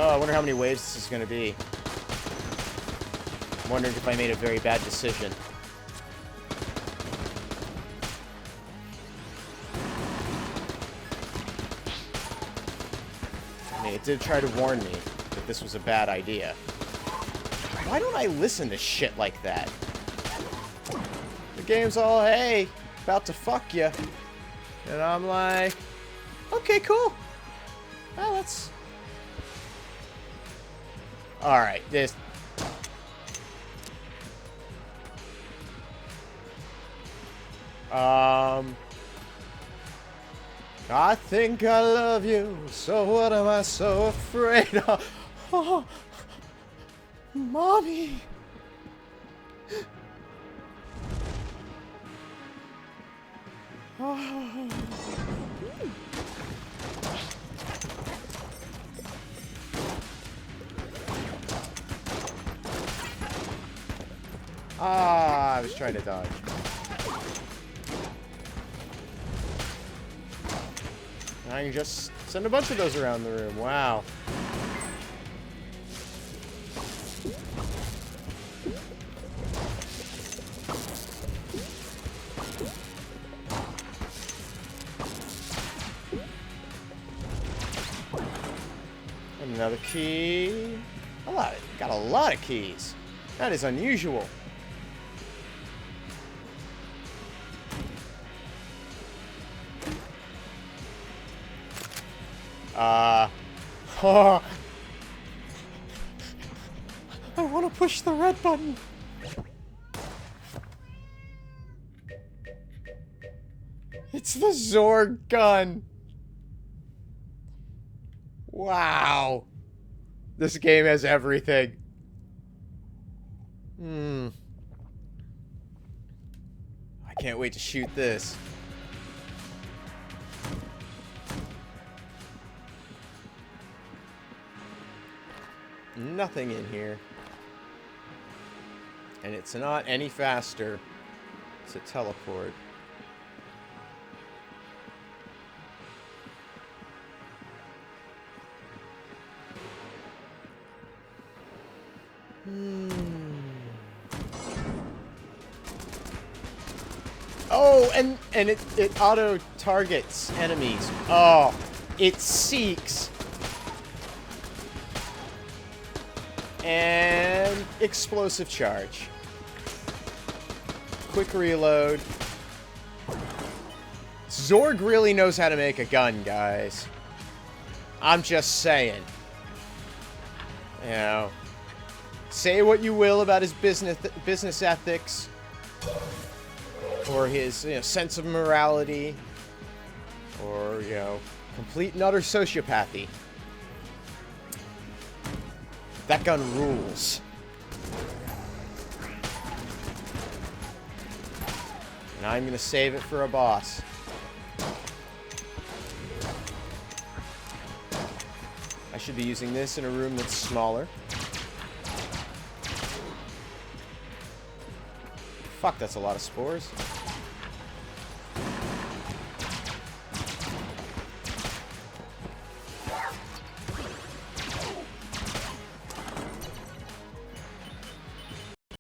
Oh, I wonder how many waves this is going to be. I'm wondering if I made a very bad decision. I mean, it did try to warn me that this was a bad idea. Why don't I listen to shit like that? The game's all, hey, about to fuck you. And I'm like, okay, cool. Well, let's... Alright, this... I think I love you, so what am I so afraid of? Oh, Mommy! Oh. Ah, I was trying to dodge. I can just send a bunch of those around the room. Wow. Another key. Got a lot of keys. That is unusual. Oh. I want to push the red button. It's the Zorg gun. Wow. This game has everything. I can't wait to shoot this. Nothing in here. And it's not any faster to teleport. Oh, and it auto targets enemies. Oh, it seeks. And explosive charge. Quick reload. Zorg really knows how to make a gun, guys. I'm just saying. You know, say what you will about his business ethics, or his sense of morality, or complete and utter sociopathy. That gun rules. And I'm gonna save it for a boss. I should be using this in a room that's smaller. Fuck, that's a lot of spores.